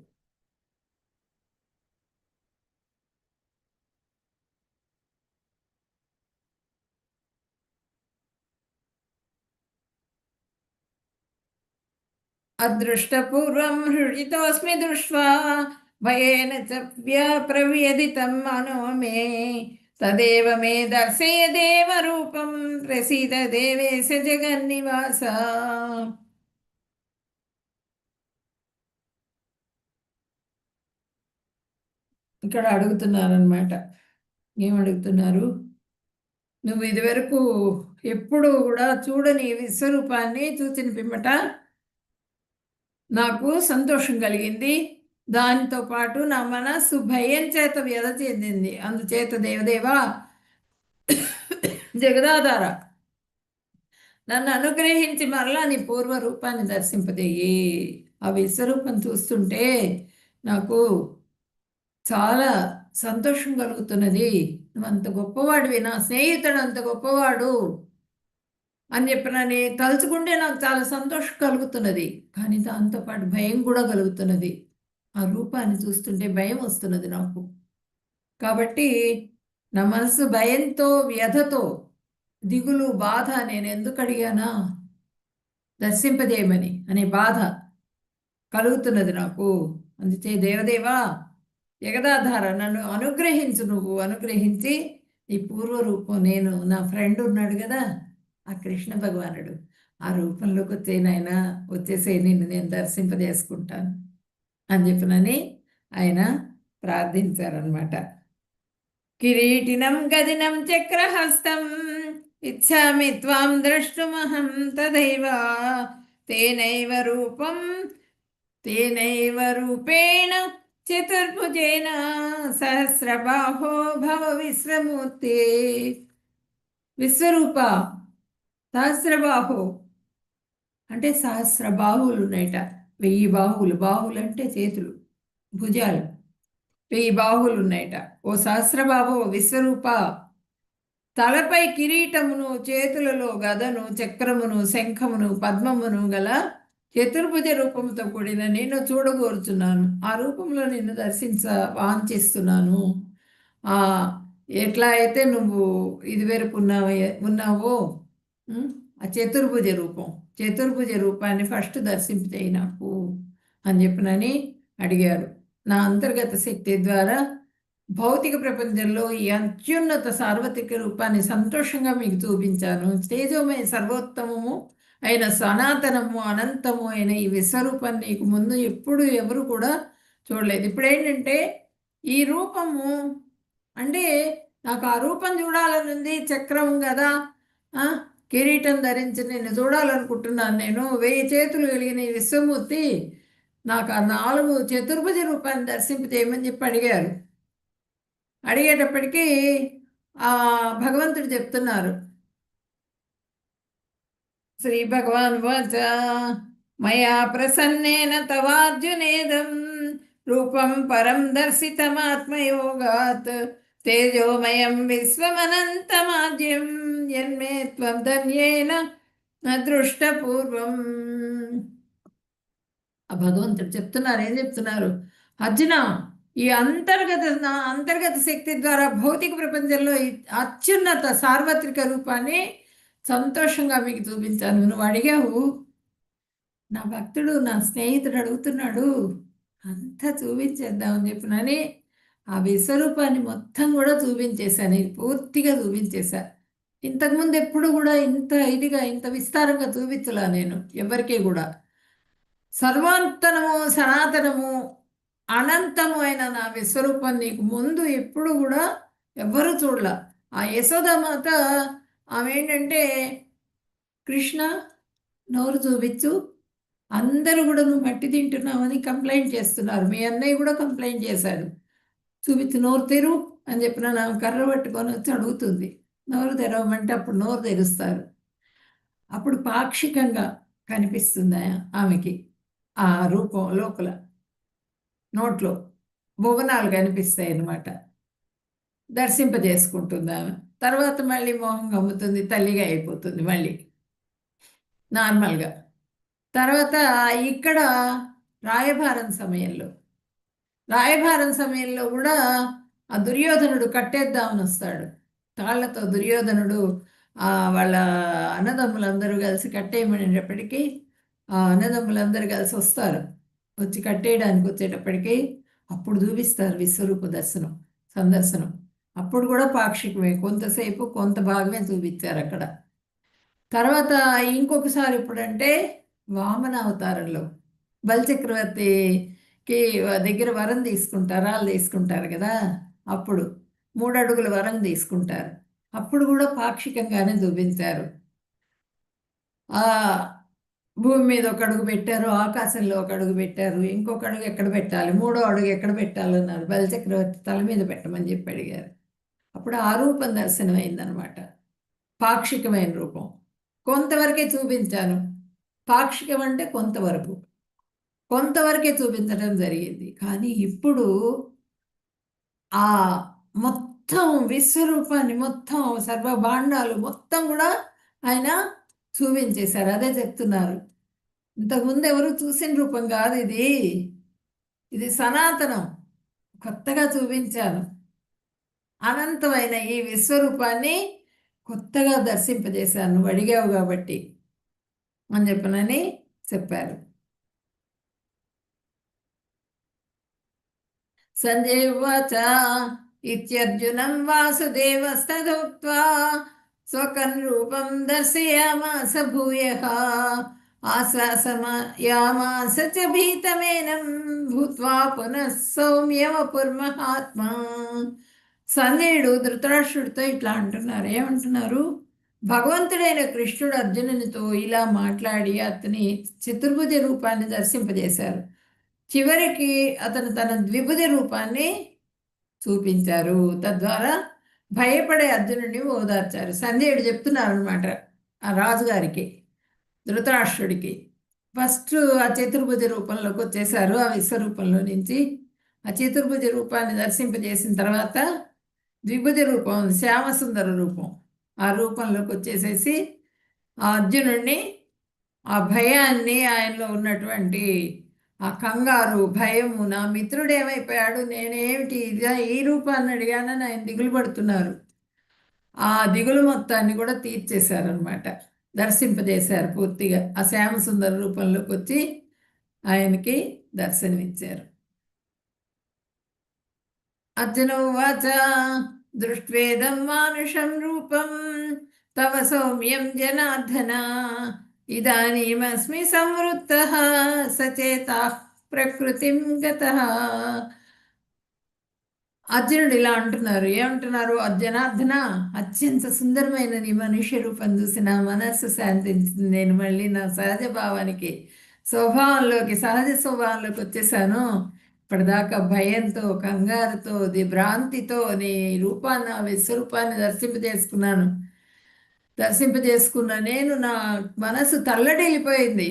అదృష్టపూర్వం హృషితోస్మి దృష్ట్వా భయేన చ ప్రవ్యధితం మనో మే తదేవ మే దర్శయ దేవరూపం ప్రసీద దేవేశ జగన్నివాస. ఇక్కడ అడుగుతున్నారనమాట, ఏమడుగుతున్నారు? నువ్వు ఇదివరకు ఎప్పుడు కూడా చూడని విశ్వరూపాన్ని చూసిన పిమ్మట నాకు సంతోషం కలిగింది, దానితో పాటు నా మనస్సు భయం చేత వ్యధ చెందింది. అందుచేత దేవదేవా, జగదాధార, నన్ను అనుగ్రహించి మరలా నీ పూర్వ రూపాన్ని దర్శింపదేయి. ఆ విశ్వరూపం చూస్తుంటే నాకు చాలా సంతోషం కలుగుతున్నది. నువ్వు అంత గొప్పవాడివి, నా స్నేహితుడు అంత గొప్పవాడు అని చెప్పినని తలుచుకుంటే నాకు చాలా సంతోషం కలుగుతున్నది, కానీ దాంతోపాటు భయం కూడా కలుగుతున్నది. ఆ రూపాన్ని చూస్తుంటే భయం వస్తున్నది నాకు. కాబట్టి నా మనసు భయంతో, వ్యధతో, దిగులు, బాధ, నేను ఎందుకు అడిగానా దర్శింపజేయమని అనే బాధ కలుగుతున్నది నాకు. అందుచే దేవదేవా, జగదాధార, నన్ను అనుగ్రహించు, నువ్వు అనుగ్రహించి నీ పూర్వరూపం, నేను నా ఫ్రెండ్ ఉన్నాడు కదా ఆ కృష్ణ భగవానుడు, ఆ రూపంలోకి వచ్చేనైనా వచ్చేసే, నిన్ను నేను దర్శింపజేసుకుంటాను అని చెప్పినని ఆయన ప్రార్థించారనమాట. కిరీటినం గదినం చక్రహస్తం ఇచ్చామి త్వాం ద్రష్టుమహం తథైవ తేనైవ రూపేణ చతుర్భుజేన సహస్రబాహో భవ విశ్వమూర్తి. విశ్వరూప, సహస్రబాహు అంటే సహస్ర బాహువులు ఉన్నాయట. 1000 బాహువులు. బాహువులు అంటే చేతులు, భుజాలు. 1000 బాహువులు ఉన్నాయట. ఓ సహస్రబాహు, విశ్వరూప, తలపై కిరీటమును, చేతులలో గదను, చక్రమును, శంఖమును, పద్మమును గల చతుర్భుజ రూపముతో కూడిన నిన్ను చూడగోరుచున్నాను. ఆ రూపంలో నిన్ను వాంఛిస్తున్నాను. ఆ ఎట్లా అయితే నువ్వు ఇదివరకు ఉన్నావో, ఉం? ఆ చతుర్భుజ రూపం, చతుర్భుజ రూపాన్ని ఫస్ట్ దర్శింపచేయి నాకు అని చెప్పినని అడిగారు. నా అంతర్గత శక్తి ద్వారా భౌతిక ప్రపంచంలో ఈ అత్యున్నత సార్వత్రిక రూపాన్ని సంతోషంగా మీకు చూపించాను. తేజోమయ సర్వోత్తమము అయిన సనాతనము అనంతము అయిన ఈ విశ్వరూపాన్ని నీకు ముందు ఎప్పుడు ఎవరు కూడా చూడలేదు. ఇప్పుడు ఏంటంటే ఈ రూపము అంటే నాకు ఆ రూపం చూడాలని ఉంది. చక్రం కదా, ఆ, కిరీటం ధరించి నేను చూడాలనుకుంటున్నాను. నేను 1000 చేతులు కలిగిన ఈ విశ్వమూర్తి నాకు ఆ 4 చతుర్భుజ రూపాన్ని దర్శింపజేయమని చెప్పి అడిగారు. అడిగేటప్పటికీ ఆ భగవంతుడు చెప్తున్నారు, శ్రీ భగవాన్ వాచ మయా ప్రసన్నేన తవార్జునేదం రూపం పరం దర్శితమాత్మయోగాత్ తేజోమయం విశ్వమనంతమాద్యం యన్మే త్వం ధన్యేన న దృష్టపూర్వం. ఆ భగవంతుడు చెప్తున్నారు, ఏం చెప్తున్నారు? అర్జున, ఈ నా అంతర్గత శక్తి ద్వారా భౌతిక ప్రపంచంలో ఈ అత్యున్నత సార్వత్రిక రూపాన్ని సంతోషంగా మీకు చూపించాను. నువ్వు అడిగావు, నా భక్తుడు, నా స్నేహితుడు అడుగుతున్నాడు, అంతా చూపించేద్దామని చెప్పినని ఆ విశ్వరూపాన్ని మొత్తం కూడా చూపించేశాను. ఇది పూర్తిగా చూపించేశా. ఇంతకుముందు ఎప్పుడు కూడా ఇంత ఇదిగా ఇంత విస్తారంగా చూపించలా నేను ఎవరికీ కూడా. సర్వాంతనము సనాతనము అనంతము అయిన నా విశ్వరూపం నీకు ముందు ఎప్పుడు కూడా ఎవ్వరూ చూడల. ఆ యశోదామాత ఆమె ఏంటంటే, కృష్ణ నోరు చూపించు, అందరూ కూడా నువ్వు మట్టి తింటున్నావని కంప్లైంట్ చేస్తున్నారు. మీ అన్నయ్య కూడా కంప్లైంట్ చేశాడు. చూపించు, నోరు తెరు అని చెప్పిన నా కర్ర పట్టుకొని వచ్చి అడుగుతుంది. నోరు తెరవమంటే అప్పుడు నోరు తెరుస్తారు. అప్పుడు పాక్షికంగా కనిపిస్తుంది ఆమెకి ఆ రూపం లోపల, నోట్లో భువనాలు కనిపిస్తాయి అన్నమాట. దర్శింపజేసుకుంటుంది ఆమె. తర్వాత మళ్ళీ మొహం గమ్ముతుంది, తల్లిగా అయిపోతుంది మళ్ళీ నార్మల్గా. తర్వాత ఇక్కడ రాయభారం సమయంలో రాయభారం సమయంలో కూడా ఆ దుర్యోధనుడు కట్టేద్దామని వస్తాడు. తాళ్లతో దుర్యోధనుడు వాళ్ళ అన్నదమ్ములందరూ కలిసి కట్టేయమనేటప్పటికీ ఆ అన్నదమ్ములందరూ కలిసి వస్తారు. వచ్చి కట్టేయడానికి వచ్చేటప్పటికి అప్పుడు చూపిస్తారు విశ్వరూప సందర్శనం. అప్పుడు కూడా పాక్షికమే, కొంతసేపు కొంత భాగమే చూపించారు అక్కడ. తర్వాత ఇంకొకసారి ఇప్పుడంటే వామన అవతారంలో బలిచక్రవర్తికి దగ్గర వరం తీసుకుంటారు, వాళ్ళు తీసుకుంటారు కదా. అప్పుడు 3 అడుగుల వరం తీసుకుంటారు. అప్పుడు కూడా పాక్షికంగానే చూపించారు. ఆ భూమి మీద ఒక అడుగు పెట్టారు, ఆకాశంలో ఒక అడుగు పెట్టారు, ఇంకొక అడుగు ఎక్కడ పెట్టాలి, 3వ అడుగు ఎక్కడ పెట్టాలన్నారు. బలిచక్రవర్తి తల మీద పెట్టమని చెప్పి అడిగారు. అప్పుడు ఆ రూపం దర్శనం అయిందనమాట. పాక్షికమైన రూపం కొంతవరకే చూపించాను. పాక్షికం అంటే కొంతవరకే చూపించడం జరిగింది. కానీ ఇప్పుడు ఆ మొత్తం విశ్వరూపాన్ని, మొత్తం సర్వభాండాలు మొత్తం కూడా ఆయన చూపించేశారు. అదే చెప్తున్నారు, ఇంతకుముందు ఎవరు చూసిన రూపం కాదు ఇది, ఇది సనాతనం, కొత్తగా చూపించాను. అనంతమైన ఈ విశ్వరూపాన్ని కొత్తగా దర్శింపజేశాను, నువ్వు అడిగావు కాబట్టి అని చెప్పనని చెప్పారు. సంజయ్ ఉవాచ ఇత్యర్జునం వాసుదేవస్తదోక్త్వా స్వకం రూపం దర్శయామాస భూయః ఆశ్వాసయామాస చ భీతమేనం భూత్వా పునః సౌమ్యవపుర్మహాత్మా. సంజయుడు ధృతరాష్ట్రుడితో ఇట్లా అంటున్నారు. ఏమంటున్నారు? భగవంతుడైన కృష్ణుడు అర్జునునితో ఇలా మాట్లాడి అతని చతుర్భుజ రూపాన్ని దర్శింపజేశారు. చివరికి అతను తన ద్విభుజ రూపాన్ని చూపించారు. తద్వారా భయపడే అర్జునుడిని ఓదార్చారు. సంజయుడు చెప్తున్నారు అనమాట ఆ రాజుగారికి, ధృతరాష్ట్రుడికి. ఫస్ట్ ఆ చతుర్భుజ రూపంలోకి వచ్చేసారు. ఆ విశ్వరూపంలో నుంచి ఆ చతుర్భుజ రూపాన్ని దర్శింపజేసిన తర్వాత ద్విభుజ రూపం, శ్యామసుందర రూపం, ఆ రూపంలోకి వచ్చేసేసి ఆ అర్జునుడిని, ఆ భయాన్ని, ఆయనలో ఉన్నటువంటి ఆ కంగారు, భయము, నా మిత్రుడు ఏమైపోయాడు, నేనేమిటి ఇదా ఈ రూపాన్ని అడిగానని ఆయన దిగులు పడుతున్నారు. ఆ దిగులు మొత్తాన్ని కూడా తీర్చేశారనమాట. దర్శింపజేశారు పూర్తిగా. ఆ శ్యామసుందర రూపంలోకి వచ్చి ఆయనకి దర్శనమిచ్చారు. అర్జున ఉవాచ దృష్ట్వేదం మానుషం రూపం తవ సౌమ్యం జనార్దన ఇదానీమస్మి సంవృత్తః సచేతాః ప్రకృతిం గతః. అర్జునుడు ఇలా అంటున్నారు. ఏమంటున్నారు? జనార్దన, అత్యంత సుందరమైన నీ మనుష్య రూపం చూసి నా మనస్సు శాంతించింది. నేను మళ్ళీ నా సహజ భావానికి, స్వభావంలోకి, సహజ స్వభావంలోకి వచ్చేసాను. ఇప్పటిదాకా భయంతో, కంగారుతో, భ్రాంతితో నీ రూపాన్ని, ఆ విశ్వరూపాన్ని దర్శింపజేసుకున్న నేను, నా మనసు తల్లడిల్లిపోయింది.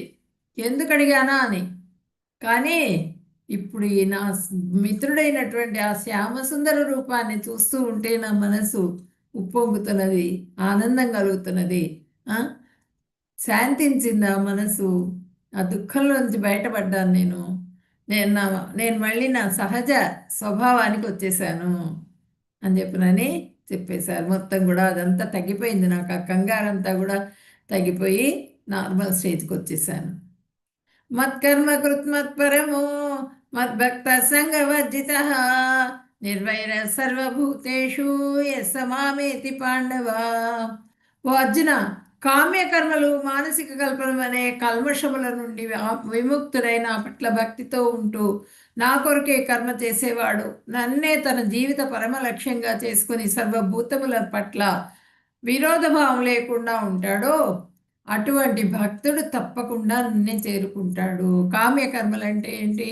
ఎందుకు అడిగానా అని. కానీ ఇప్పుడు ఈ నా మిత్రుడైనటువంటి ఆ శ్యామసుందర రూపాన్ని చూస్తూ ఉంటే నా మనసు ఉప్పొంగుతున్నది, ఆనందం కలుగుతున్నది. ఆ? శాంతించింది ఆ మనసు. ఆ దుఃఖంలోంచి బయటపడ్డాను నేను. నేను నా నేను మళ్ళీ నా సహజ స్వభావానికి వచ్చేసాను అని చెప్పేశారు. మొత్తం కూడా అదంతా తగ్గిపోయింది. నాకు ఆ కంగారంతా కూడా తగ్గిపోయి నార్మల్ స్టేజ్కి వచ్చేసాను. మత్కర్మ కృత్మత్పరమో మద్భక్త సంగవర్జిత నిర్వైర సర్వభూతేషు యస్స మామేతి పాండవ. ఓ అర్జున, కామ్యకర్మలు, మానసిక కల్పనం అనే కల్మషముల నుండి విముక్తుడై నా పట్ల భక్తితో ఉంటూ నా కొరకే కర్మ చేసేవాడు, నన్నే తన జీవిత పరమ లక్ష్యంగా చేసుకుని సర్వభూతముల పట్ల విరోధభావం లేకుండా ఉంటాడో అటువంటి భక్తుడు తప్పకుండా నన్నే చేరుకుంటాడు. కామ్యకర్మలు అంటే ఏంటి?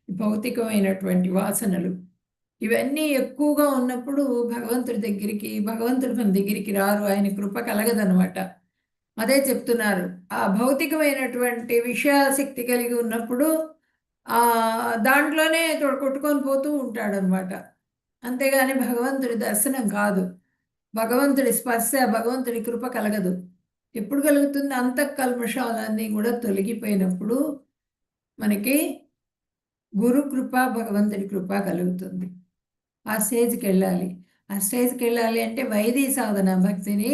భౌతికమైనటువంటి వాసనలు. ఇవన్నీ ఎక్కువగా ఉన్నప్పుడు భగవంతుడు మన దగ్గరికి రారు. ఆయన కృప కలగదనమాట. అదే చెప్తున్నారు. ఆ భౌతికమైనటువంటి విషయాసక్తి కలిగి ఉన్నప్పుడు దాంట్లోనే కొట్టుకొని పోతూ ఉంటాడనమాట. అంతేగాని భగవంతుడి దర్శనం కాదు, భగవంతుడి స్పర్శ, భగవంతుడి కృప కలగదు. ఎప్పుడు కలుగుతుంది? అంతఃకల్మషాలన్నీ కూడా తొలగిపోయినప్పుడు మనకి గురు కృప, భగవంతుడి కృప కలుగుతుంది. ఆ స్టేజ్కి వెళ్ళాలి. ఆ స్టేజ్కి వెళ్ళాలి అంటే వైదిక సాధన భక్తిని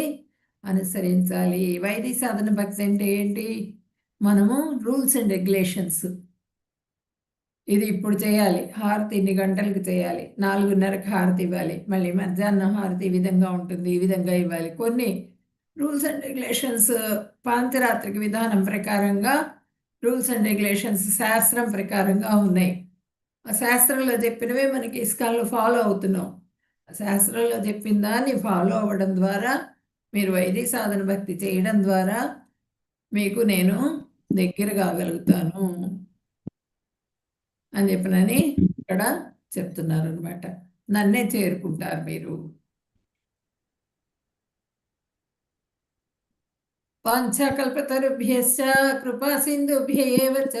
అనుసరించాలి. వైదిక సాధన భక్తి అంటే ఏంటి? మనము రూల్స్ అండ్ రెగ్యులేషన్స్, ఇది ఇప్పుడు చేయాలి, హారతి ఇన్ని గంటలకు చేయాలి, 4:30కి హారతి ఇవ్వాలి, మళ్ళీ మధ్యాహ్నం హారతి ఈ విధంగా ఉంటుంది, ఈ విధంగా ఇవ్వాలి. కొన్ని రూల్స్ అండ్ రెగ్యులేషన్స్ పాంచరాత్రిక విధానం ప్రకారంగా రూల్స్ అండ్ రెగ్యులేషన్స్ శాస్త్రం ప్రకారంగా ఉన్నాయి. ఆ శాస్త్రంలో చెప్పినవే మనకి ఇస్కాన్లో ఫాలో అవుతున్నాం. శాస్త్రంలో చెప్పిన దాన్ని ఫాలో అవ్వడం ద్వారా, మీరు వైదిక సాధన భక్తి చేయడం ద్వారా మీకు నేను దగ్గర కాగలుగుతాను అని ఇక్కడ చెప్తున్నారు అనమాట. నన్నే చేరుకుంటారు మీరు. వాంఛాకల్పతరుభ్యశ్చ కృపా సింధుభ్య ఏవ చ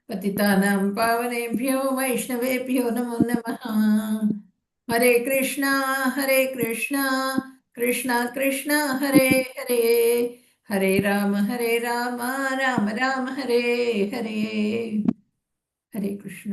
పతితానాం పావనేభ్యో వైష్ణవేభ్యో నమో నమః. హరే కృష్ణ హరే కృష్ణ కృష్ణ కృష్ణ హరే హరే, హరే రామ రామ రామ హరే హరే. హరే కృష్ణ.